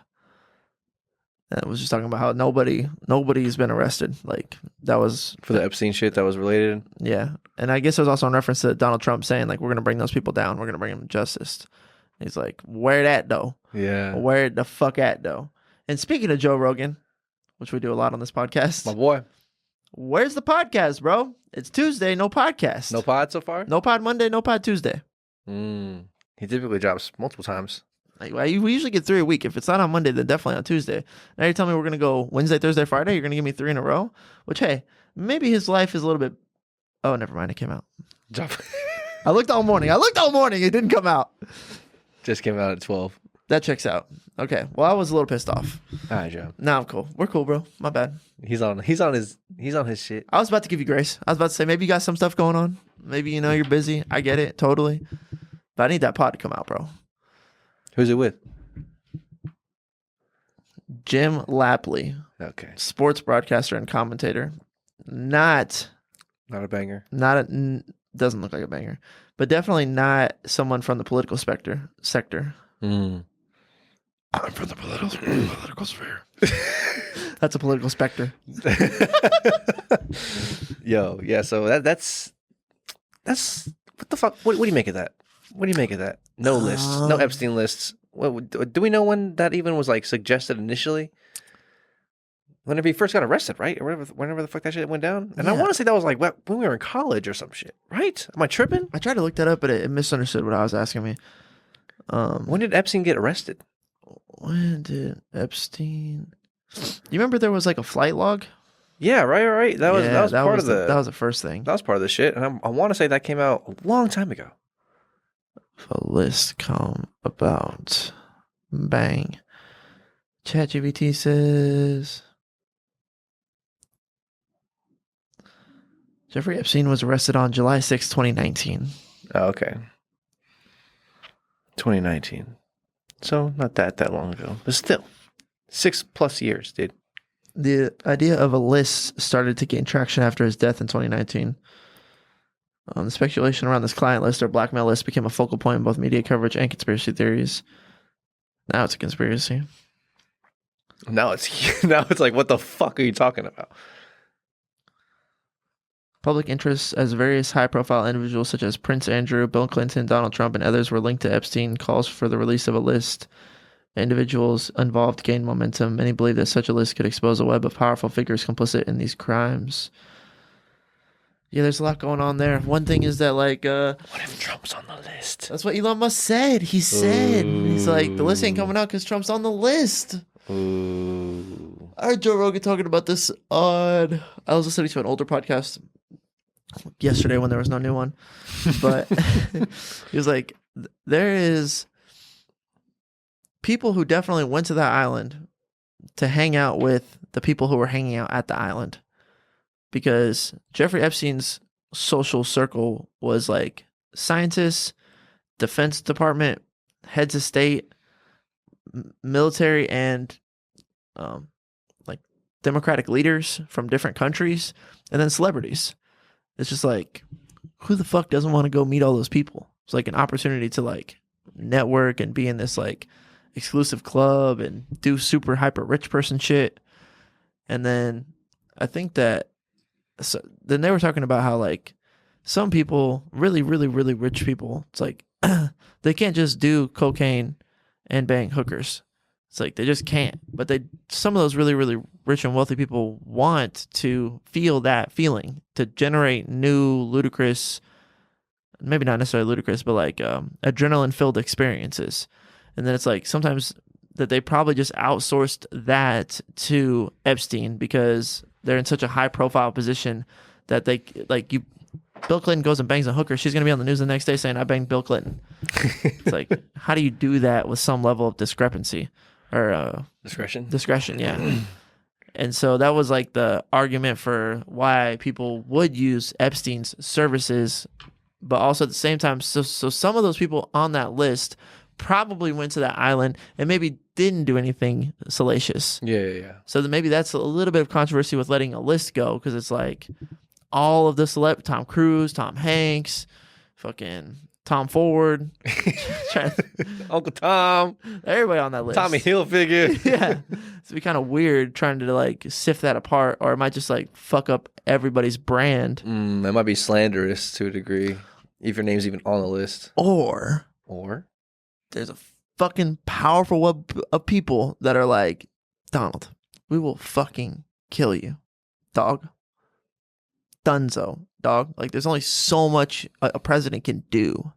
And it was just talking about how nobody's been arrested. Like that was for the Epstein shit that was related. Yeah, and I guess it was also in reference to Donald Trump saying like we're gonna bring those people down. We're gonna bring them to justice. And he's like, where that though? Yeah, where the fuck at though? And speaking of Joe Rogan, which we do a lot on this podcast, my boy, where's the podcast, bro? It's Tuesday, no podcast. No pod so far. No pod Monday, no pod Tuesday. He typically drops multiple times. Like, we usually get 3 a week. If it's not on Monday, then definitely on Tuesday. Now you're telling me we're going to go Wednesday, Thursday, Friday? You're going to give me 3 in a row? Which, hey, maybe his life is a little bit... Oh, never mind. It came out. I looked all morning. It didn't come out. Just came out at 12. That checks out. Okay. Well, I was a little pissed off. All right, Joe. Nah, I'm cool. We're cool, bro. My bad. He's on his shit. I was about to give you grace. I was about to say, maybe you got some stuff going on. Maybe, you're busy. I get it. Totally. But I need that pod to come out, bro. Who's it with? Jim Lapley. Okay. Sports broadcaster and commentator. Not a banger. Doesn't look like a banger. But definitely not someone from the political sector. I'm from the political sphere. That's a political specter. Yo, yeah. So that's what the fuck. What do you make of that? What do you make of that? No lists, no Epstein lists. Do we know when that even was like suggested initially? Whenever he first got arrested, right? Or whenever the fuck that shit went down. And I want to say that was like when we were in college or some shit, right? Am I tripping? I tried to look that up, but it misunderstood what I was asking me. When did Epstein get arrested? When did Epstein? You remember there was like a flight log? Yeah, right. That was part of the that was the first thing. That was part of the shit, and I want to say that came out a long time ago. A list come about. Bang. ChatGPT says Jeffrey Epstein was arrested on July 6, 2019. Oh, okay. 2019. So not that long ago, but still 6+ years, dude. The idea of a list started to gain traction after his death in 2019. The speculation around this client list or blackmail list became a focal point in both media coverage and conspiracy theories. Now it's a conspiracy. Now it's like, what the fuck are you talking about? Public interests as various high-profile individuals such as Prince Andrew, Bill Clinton, Donald Trump, and others were linked to Epstein. Calls for the release of a list. Individuals involved gained momentum. Many believe that such a list could expose a web of powerful figures complicit in these crimes. Yeah, there's a lot going on there. One thing is that, like... what if Trump's on the list? That's what Elon Musk said. He said, he's like, the list ain't coming out because Trump's on the list. Ooh. I heard Joe Rogan talking about this on... I was listening to an older podcast yesterday when there was no new one. But he was like, there is people who definitely went to that island to hang out with the people who were hanging out at the island. Because Jeffrey Epstein's social circle was like scientists, Defense Department, heads of state, military, and like democratic leaders from different countries, and then celebrities. It's just like, who the fuck doesn't want to go meet all those people? It's like an opportunity to like network and be in this like exclusive club and do super hyper rich person shit. And then I think that so then they were talking about how like some people, really, really, really rich people, it's like they can't just do cocaine and bang hookers. It's like they just can't. But some of those really, really rich and wealthy people want to feel that feeling, to generate new, ludicrous, maybe not necessarily ludicrous, but like adrenaline-filled experiences. And then it's like sometimes that they probably just outsourced that to Epstein because they're in such a high-profile position that they like you. Bill Clinton goes and bangs a hooker. She's gonna be on the news the next day saying, "I banged Bill Clinton." It's like, how do you do that with some level of discrepancy or discretion? Discretion, yeah. And so that was like the argument for why people would use Epstein's services, but also at the same time, so some of those people on that list probably went to that island and maybe didn't do anything salacious. Yeah. So then maybe that's a little bit of controversy with letting a list go because it's like all of the Tom Cruise, Tom Hanks, fucking Tom Ford, Uncle Tom, everybody on that list. Tommy Hilfiger. Yeah. It's be kind of weird trying to like sift that apart, or it might just like fuck up everybody's brand. That might be slanderous to a degree if your name's even on the list. Or there's a fucking powerful web of people that are like, Donald, we will fucking kill you, dog. Dunzo, dog. Like, there's only so much a president can do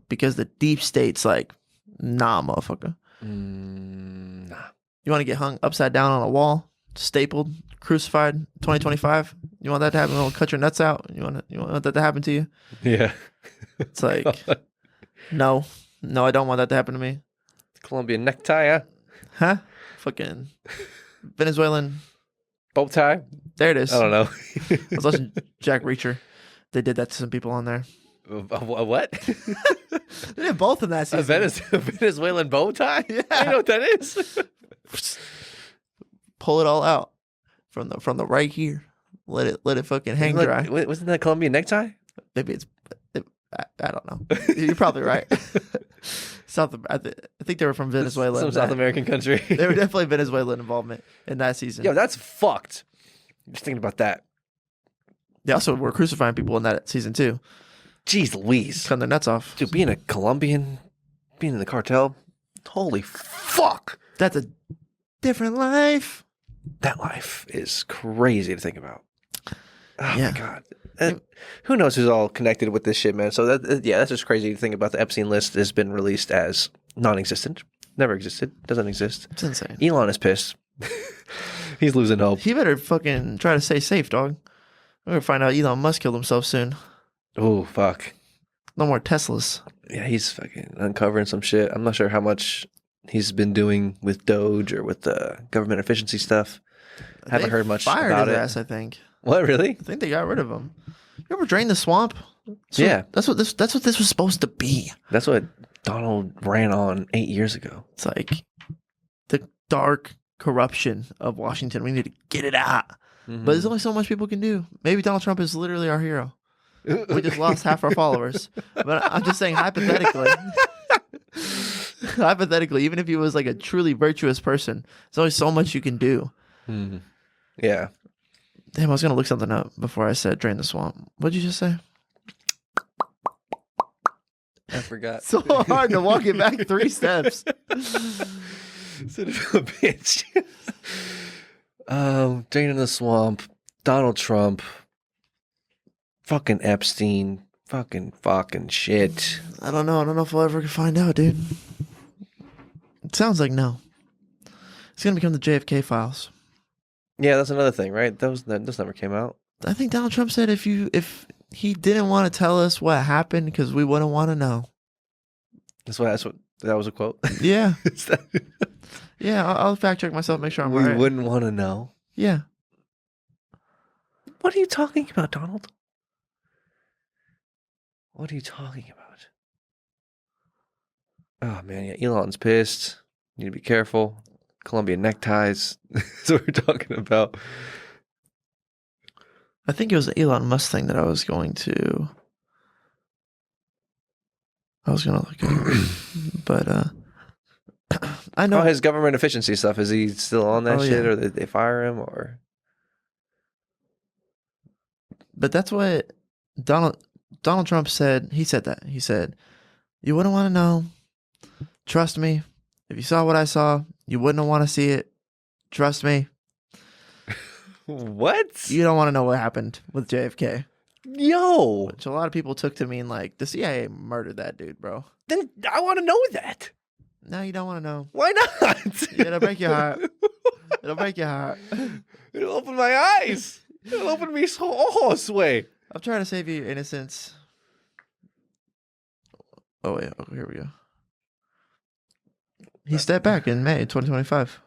because the deep state's like, nah, motherfucker. Nah. You want to get hung upside down on a wall, stapled, crucified, 2025? You want that to happen? We'll cut your nuts out. You want that to happen to you? Yeah. It's like, no, I don't want that to happen to me. Colombian necktie, Huh? Fucking Venezuelan bow tie. There it is. I don't know. I was watching Jack Reacher. They did that to some people on there. A what? They did both in that season. A Venezuelan bow tie? Yeah. I know what that is. Pull it all out from the right here. Let it fucking hang dry. Wasn't that Colombian necktie? Maybe I don't know. You're probably right. I think they were from Venezuela. Some South American country. They were definitely Venezuelan involvement in that season. Yo, that's fucked. Just thinking about that. They also were crucifying people in that season too. Jeez Louise. Cutting their nuts off. Dude, being a Colombian, being in the cartel, holy fuck. That's a different life. That life is crazy to think about. Oh Yeah. my God. Who knows who's all connected with this shit, man. So that's just crazy to think about. The Epstein list has been released as non-existent. Never existed. Doesn't exist. It's insane. Elon is pissed. He's losing hope. He better fucking try to stay safe, dog. We're gonna find out Elon Musk killed himself soon. Oh, fuck. No more Teslas. Yeah, he's fucking uncovering some shit. I'm not sure how much he's been doing with Doge or with the government efficiency stuff. Haven't heard much fired about his it. ass, I think. What, really? I think they got rid of him. You ever Drain the Swamp? Yeah. That's what this was supposed to be. That's what Donald ran on 8 years ago. It's like the dark corruption of Washington. We need to get it out. But there's only so much people can do. Maybe Donald Trump is literally our hero. We just lost half our followers. But I'm just saying hypothetically. Hypothetically, even if he was like a truly virtuous person, there's only so much you can do. Mhm. Yeah. Damn, I was gonna look something up before I said Drain the Swamp. What'd you just say? I forgot. So hard to walk it back 3 steps. Son of a bitch. Draining the Swamp, Donald Trump, fucking Epstein, fucking shit. I don't know. I don't know if we'll ever find out, dude. It sounds like no. It's gonna become the JFK files. Yeah, that's another thing, right? Those never came out. I think Donald Trump said if he didn't want to tell us what happened because we wouldn't want to know. That's what that was a quote. Yeah. Is that- Yeah, I'll fact check myself, make sure I'm we right. wouldn't want to know. Yeah. What are you talking about, Donald? What are you talking about? Oh man, yeah, Elon's pissed. You need to be careful. Colombian neckties. That's what we're talking about. I think it was the Elon Musk thing that I was going to look at. But I know His government efficiency stuff. Is he still on that Oh, shit, yeah. or did they fire him, or? But that's what Donald Trump said. He said that. He said, "You wouldn't want to know. Trust me. If you saw what I saw, you wouldn't want to see it. Trust me. What? You don't want to know what happened with JFK." Yo, Which a lot of people took to mean like the CIA murdered that dude, bro. then I want to know that. No, you don't want to know. Why not? It'll break your heart. It'll break your heart. It'll open my eyes. It'll open me so way. I'm trying to save your innocence. Oh, yeah. Oh, here we go. He stepped back in May 2025.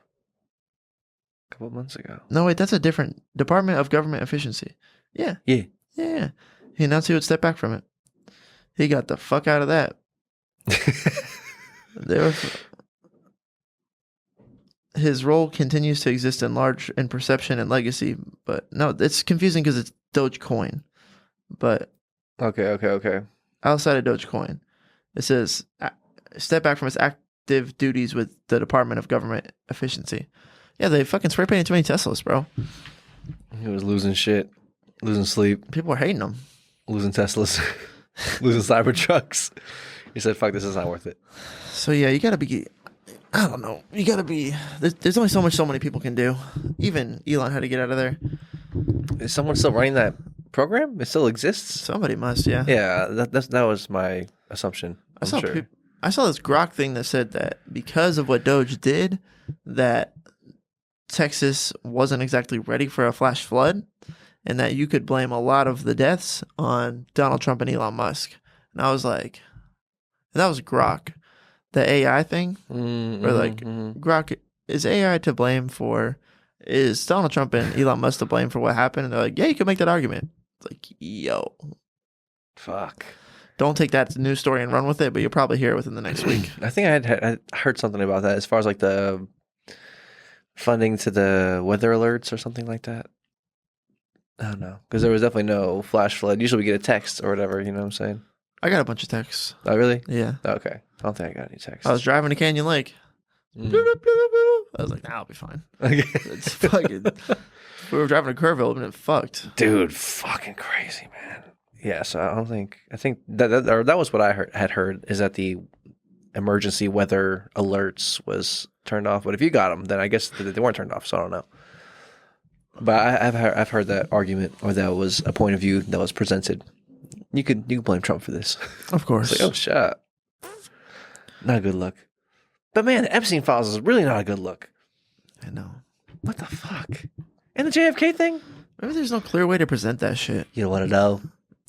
A couple months ago. No, wait, that's a different Department of Government Efficiency. Yeah. Yeah. Yeah. He announced he would step back from it. He got the fuck out of that. His role continues to exist in perception and legacy, but no, it's confusing because it's Dogecoin. But Okay. outside of Dogecoin, it says step back from his active duties with the Department of Government Efficiency. Yeah, they fucking spray painted too many Teslas, bro. He was losing shit, losing sleep, People are hating him. losing Teslas, losing Cybertrucks. He said, "Fuck, this is not worth it." So yeah, you gotta be. I don't know. You gotta be. There's only so many people can do. Even Elon had to get out of there. Is someone still running that program? It still exists. Somebody must. Yeah. Yeah, that was my assumption. I I'm saw sure. I saw this Grok thing that said that because of what Doge did, that Texas wasn't exactly ready for a flash flood, and that you could blame a lot of the deaths on Donald Trump and Elon Musk. And I was like, that was Grok, the AI thing, or like Grok is AI to blame for? Is Donald Trump and Elon Musk to blame for what happened? And they're like, yeah, you can make that argument. It's like, yo, Fuck. don't take that news story and run with it, but you'll probably hear it within the next week. I think I heard something about that as far as like the funding to the weather alerts or something like that. I don't know, because there was definitely no flash flood. Usually we get a text or whatever. You know what I'm saying? I got a bunch of texts. Oh, really? Yeah. Okay. I don't think I got any texts. I was driving to Canyon Lake. Mm. I was like, nah, I'll be fine. Okay. It's fucking. If we were driving to Kerrville, and it fucked. Dude, fucking crazy, man. Yeah, so I think that was what I had heard is that the emergency weather alerts was turned off. But if you got them, then I guess they weren't turned off, so I don't know. But I've heard that argument, or that was a point of view that was presented. You can blame Trump for this. Of course. It's like, oh, shut. Not a good look. But man, the Epstein files is really not a good look. I know. What the fuck? And the JFK thing? Maybe there's no clear way to present that shit. You don't want to know.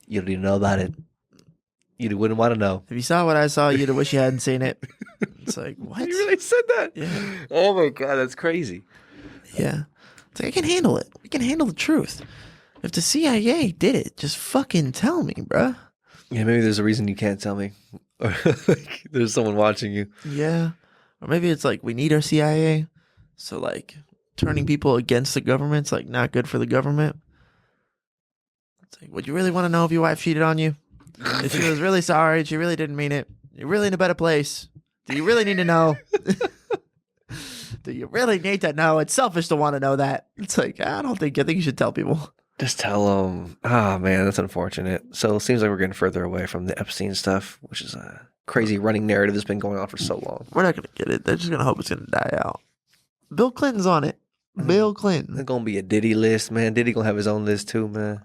You don't even know about it. You wouldn't want to know. If you saw what I saw, you'd wish you hadn't seen it. It's like, what? You really said that? Yeah. Oh my God, that's crazy. Yeah. It's like, I can handle it. We can handle the truth. If the CIA did it, just fucking tell me, bruh. Yeah, maybe there's a reason you can't tell me. Or like, there's someone watching you. Yeah. Or maybe it's like, we need our CIA. So, like, turning people against the government's like not good for the government. It's like, would you really want to know if your wife cheated on you? If she was really sorry, she really didn't mean it. You're really in a better place. Do you really need to know? Do you really need to know? It's selfish to want to know that. It's like, I think you should tell people. Just tell them. Oh man, that's unfortunate. So it seems like we're getting further away from the Epstein stuff, which is a crazy running narrative that's been going on for so long. We're not going to get it. They're just going to hope it's going to die out. Bill Clinton's on it. Bill Clinton. There's going to be a Diddy list, man. Diddy going to have his own list too, man.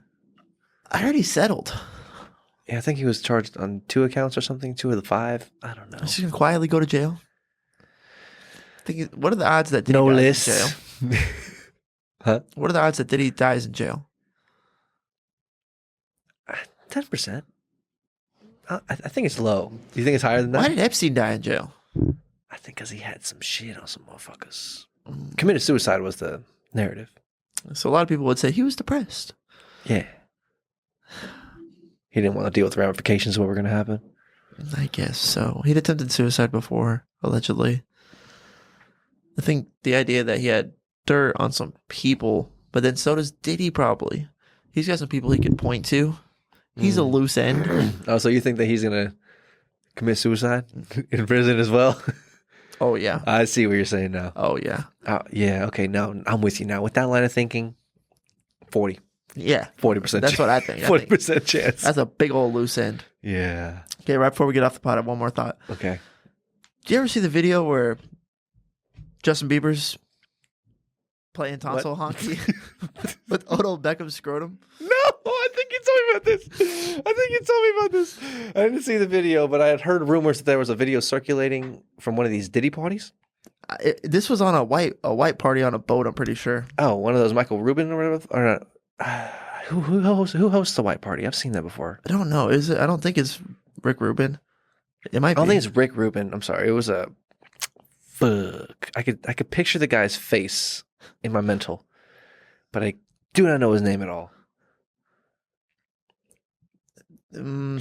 I heard he settled. Yeah, I think he was charged on 2 accounts or something, 2 of the 5. I don't know. Is he going to quietly go to jail? What are the odds that Diddy No dies list. in jail? Huh? What are the odds that Diddy dies in jail? 10%. I think it's low. Do you think it's higher than that? Why did Epstein die in jail? I think because he had some shit on some motherfuckers. Committed suicide was the narrative. So a lot of people would say he was depressed. Yeah. He didn't want to deal with the ramifications of what were going to happen. I guess so. He'd attempted suicide before, allegedly. I think the idea that he had dirt on some people, but then so does Diddy probably. He's got some people he could point to. He's a loose end. Oh, so you think that he's going to commit suicide in prison as well? Oh, yeah. I see what you're saying now. Oh, yeah. Yeah, okay, now I'm with you now. With that line of thinking, 40. Yeah. 40%. That's what I think. 40% chance. That's a big old loose end. Yeah. Okay, right before we get off the pot, I have one more thought. Okay. Did you ever see the video where Justin Bieber's playing tonsil hockey with Odell Beckham's scrotum? No, I think you told me about this. I didn't see the video, but I had heard rumors that there was a video circulating from one of these Diddy parties. This was on a white party on a boat, I'm pretty sure. Oh, one of those Michael Rubin or whatever. Or not. Who hosts the white party? I've seen that before. I don't know. Is it? I don't think it's Rick Rubin. It might be. I don't think it's Rick Rubin. I'm sorry. It was a fuck. I could picture the guy's face in my mental, but I do not know his name at all.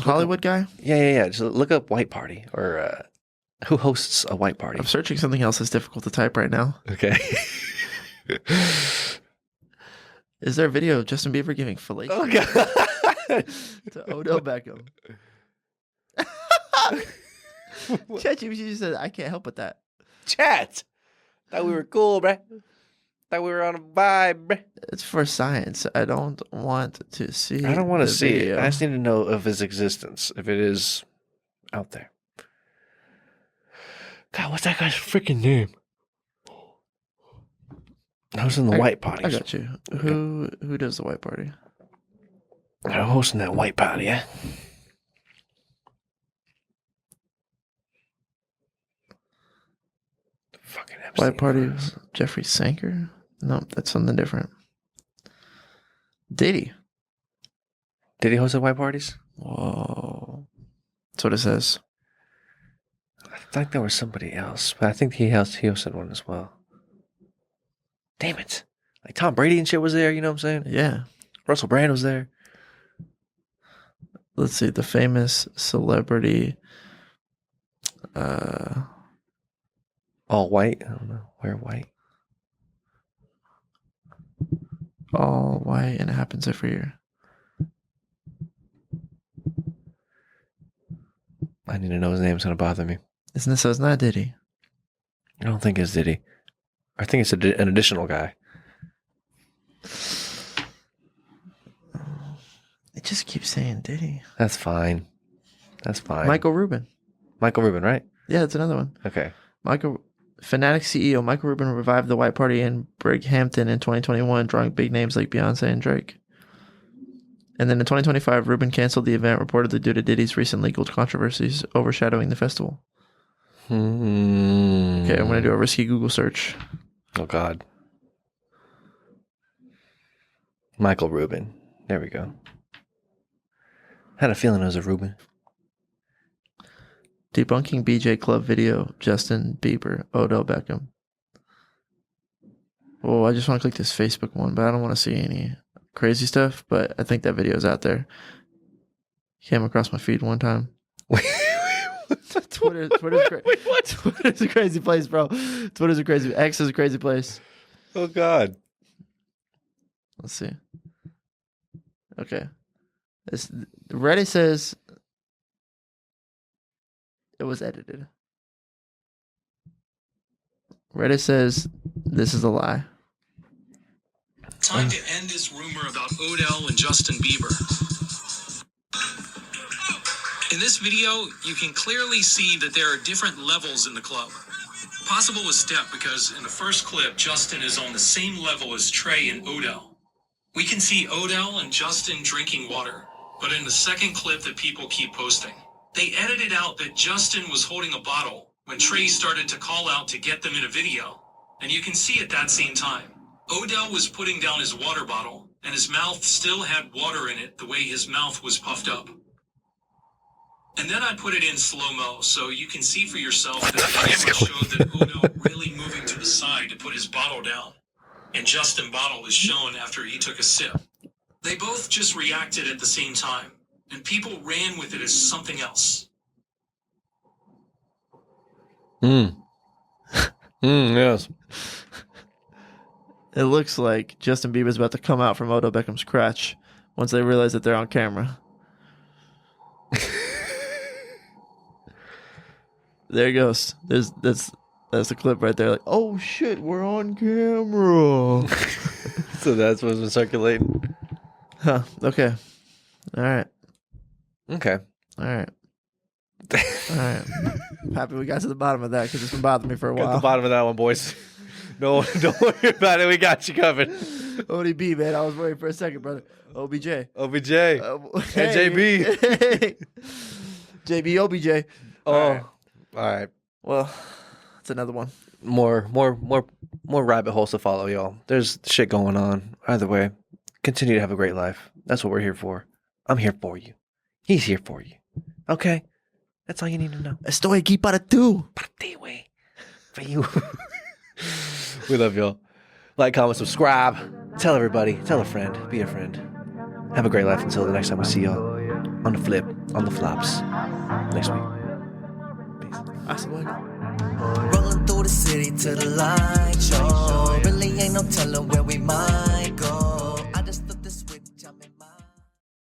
Hollywood guy? Yeah. Just look up white party or who hosts a white party. I'm searching something else that's difficult to type right now. Okay. Is there a video of Justin Bieber giving fellatio Oh god. to Odell Beckham? ChatGPT said, I can't help with that. Chat. Thought we were cool, bruh. Thought we were on a vibe, bruh. It's for science. I don't want to see. I don't want to the see video. it. I just need to know of his existence, if it is out there. God, what's that guy's freaking name? I was in the white party. I got you. Who does the white party? I'm hosting that white party, yeah? Fucking Epstein White party? files. Jeffrey Sanker? No, that's something different. Diddy. Did he host the white parties? Whoa. That's what it says. I think there was somebody else, but I think he hosted one as well. Damn it. Like Tom Brady and shit was there, you know what I'm saying? Yeah. Russell Brand was there. Let's see. The famous celebrity. All white? I don't know. Wear white. All white, and it happens every year. I need to know his name. It's going to bother me. Isn't it? So it's not Diddy. I don't think it's Diddy. I think it's an additional guy. It just keeps saying Diddy. That's fine. That's fine. Michael Rubin. Michael Rubin, right? Yeah, it's another one. Okay. Fanatic CEO Michael Rubin revived the White Party in Binghamton in 2021, drawing big names like Beyonce and Drake. And then in 2025, Rubin canceled the event reportedly due to Diddy's recent legal controversies overshadowing the festival. Okay, I'm going to do a risky Google search. Oh, God. Michael Rubin. There we go. Had a feeling it was a Rubin. Debunking BJ Club video, Justin Bieber, Odell Beckham. Well, I just want to click this Facebook one, but I don't want to see any crazy stuff, but I think that video is out there. Came across my feed one time. Twitter's a crazy place, bro. Twitter's a crazy... X is a crazy place. Oh, God. Let's see. Okay. Reddit says it was edited. Reddit says this is a lie. Time to end this rumor about Odell and Justin Bieber. In this video, you can clearly see that there are different levels in the club. Possible a step because in the first clip, Justin is on the same level as Trey and Odell. We can see Odell and Justin drinking water, but in the second clip that people keep posting, they edited out that Justin was holding a bottle when Trey started to call out to get them in a video, and you can see at that same time, Odell was putting down his water bottle, and his mouth still had water in it the way his mouth was puffed up. And then I put it in slow-mo so you can see for yourself that the camera showed that Odell really moving to the side to put his bottle down. And Justin's bottle is shown after he took a sip. They both just reacted at the same time, and people ran with it as something else. Yes. It looks like Justin Bieber's about to come out from Odell Beckham's crotch once they realize that they're on camera. There he goes. That's the clip right there. Like, oh shit, we're on camera. So that's what's been circulating. Huh. Okay. All right. Okay. All right. All right. Happy we got to the bottom of that because it's been bothering me for a Got while. the bottom of that one, boys. No, don't worry about it. We got you covered. ODB, man. I was worried for a second, brother. OBJ. OBJ. Hey. And JB. Hey. JB, OBJ. Oh. All right. Well, it's another one. More rabbit holes to follow, y'all. There's shit going on. Either way, continue to have a great life. That's what we're here for. I'm here for you. He's here for you. Okay? That's all you need to know. Estoy aquí para tú. Para ti, güey. For you. We love y'all. Like, comment, subscribe. Tell everybody. Tell a friend. Be a friend. Have a great life until the next time we see y'all. On the flip. On the flops. Next week. Peace. Rolling through the city to the light show. Really ain't no telling where we might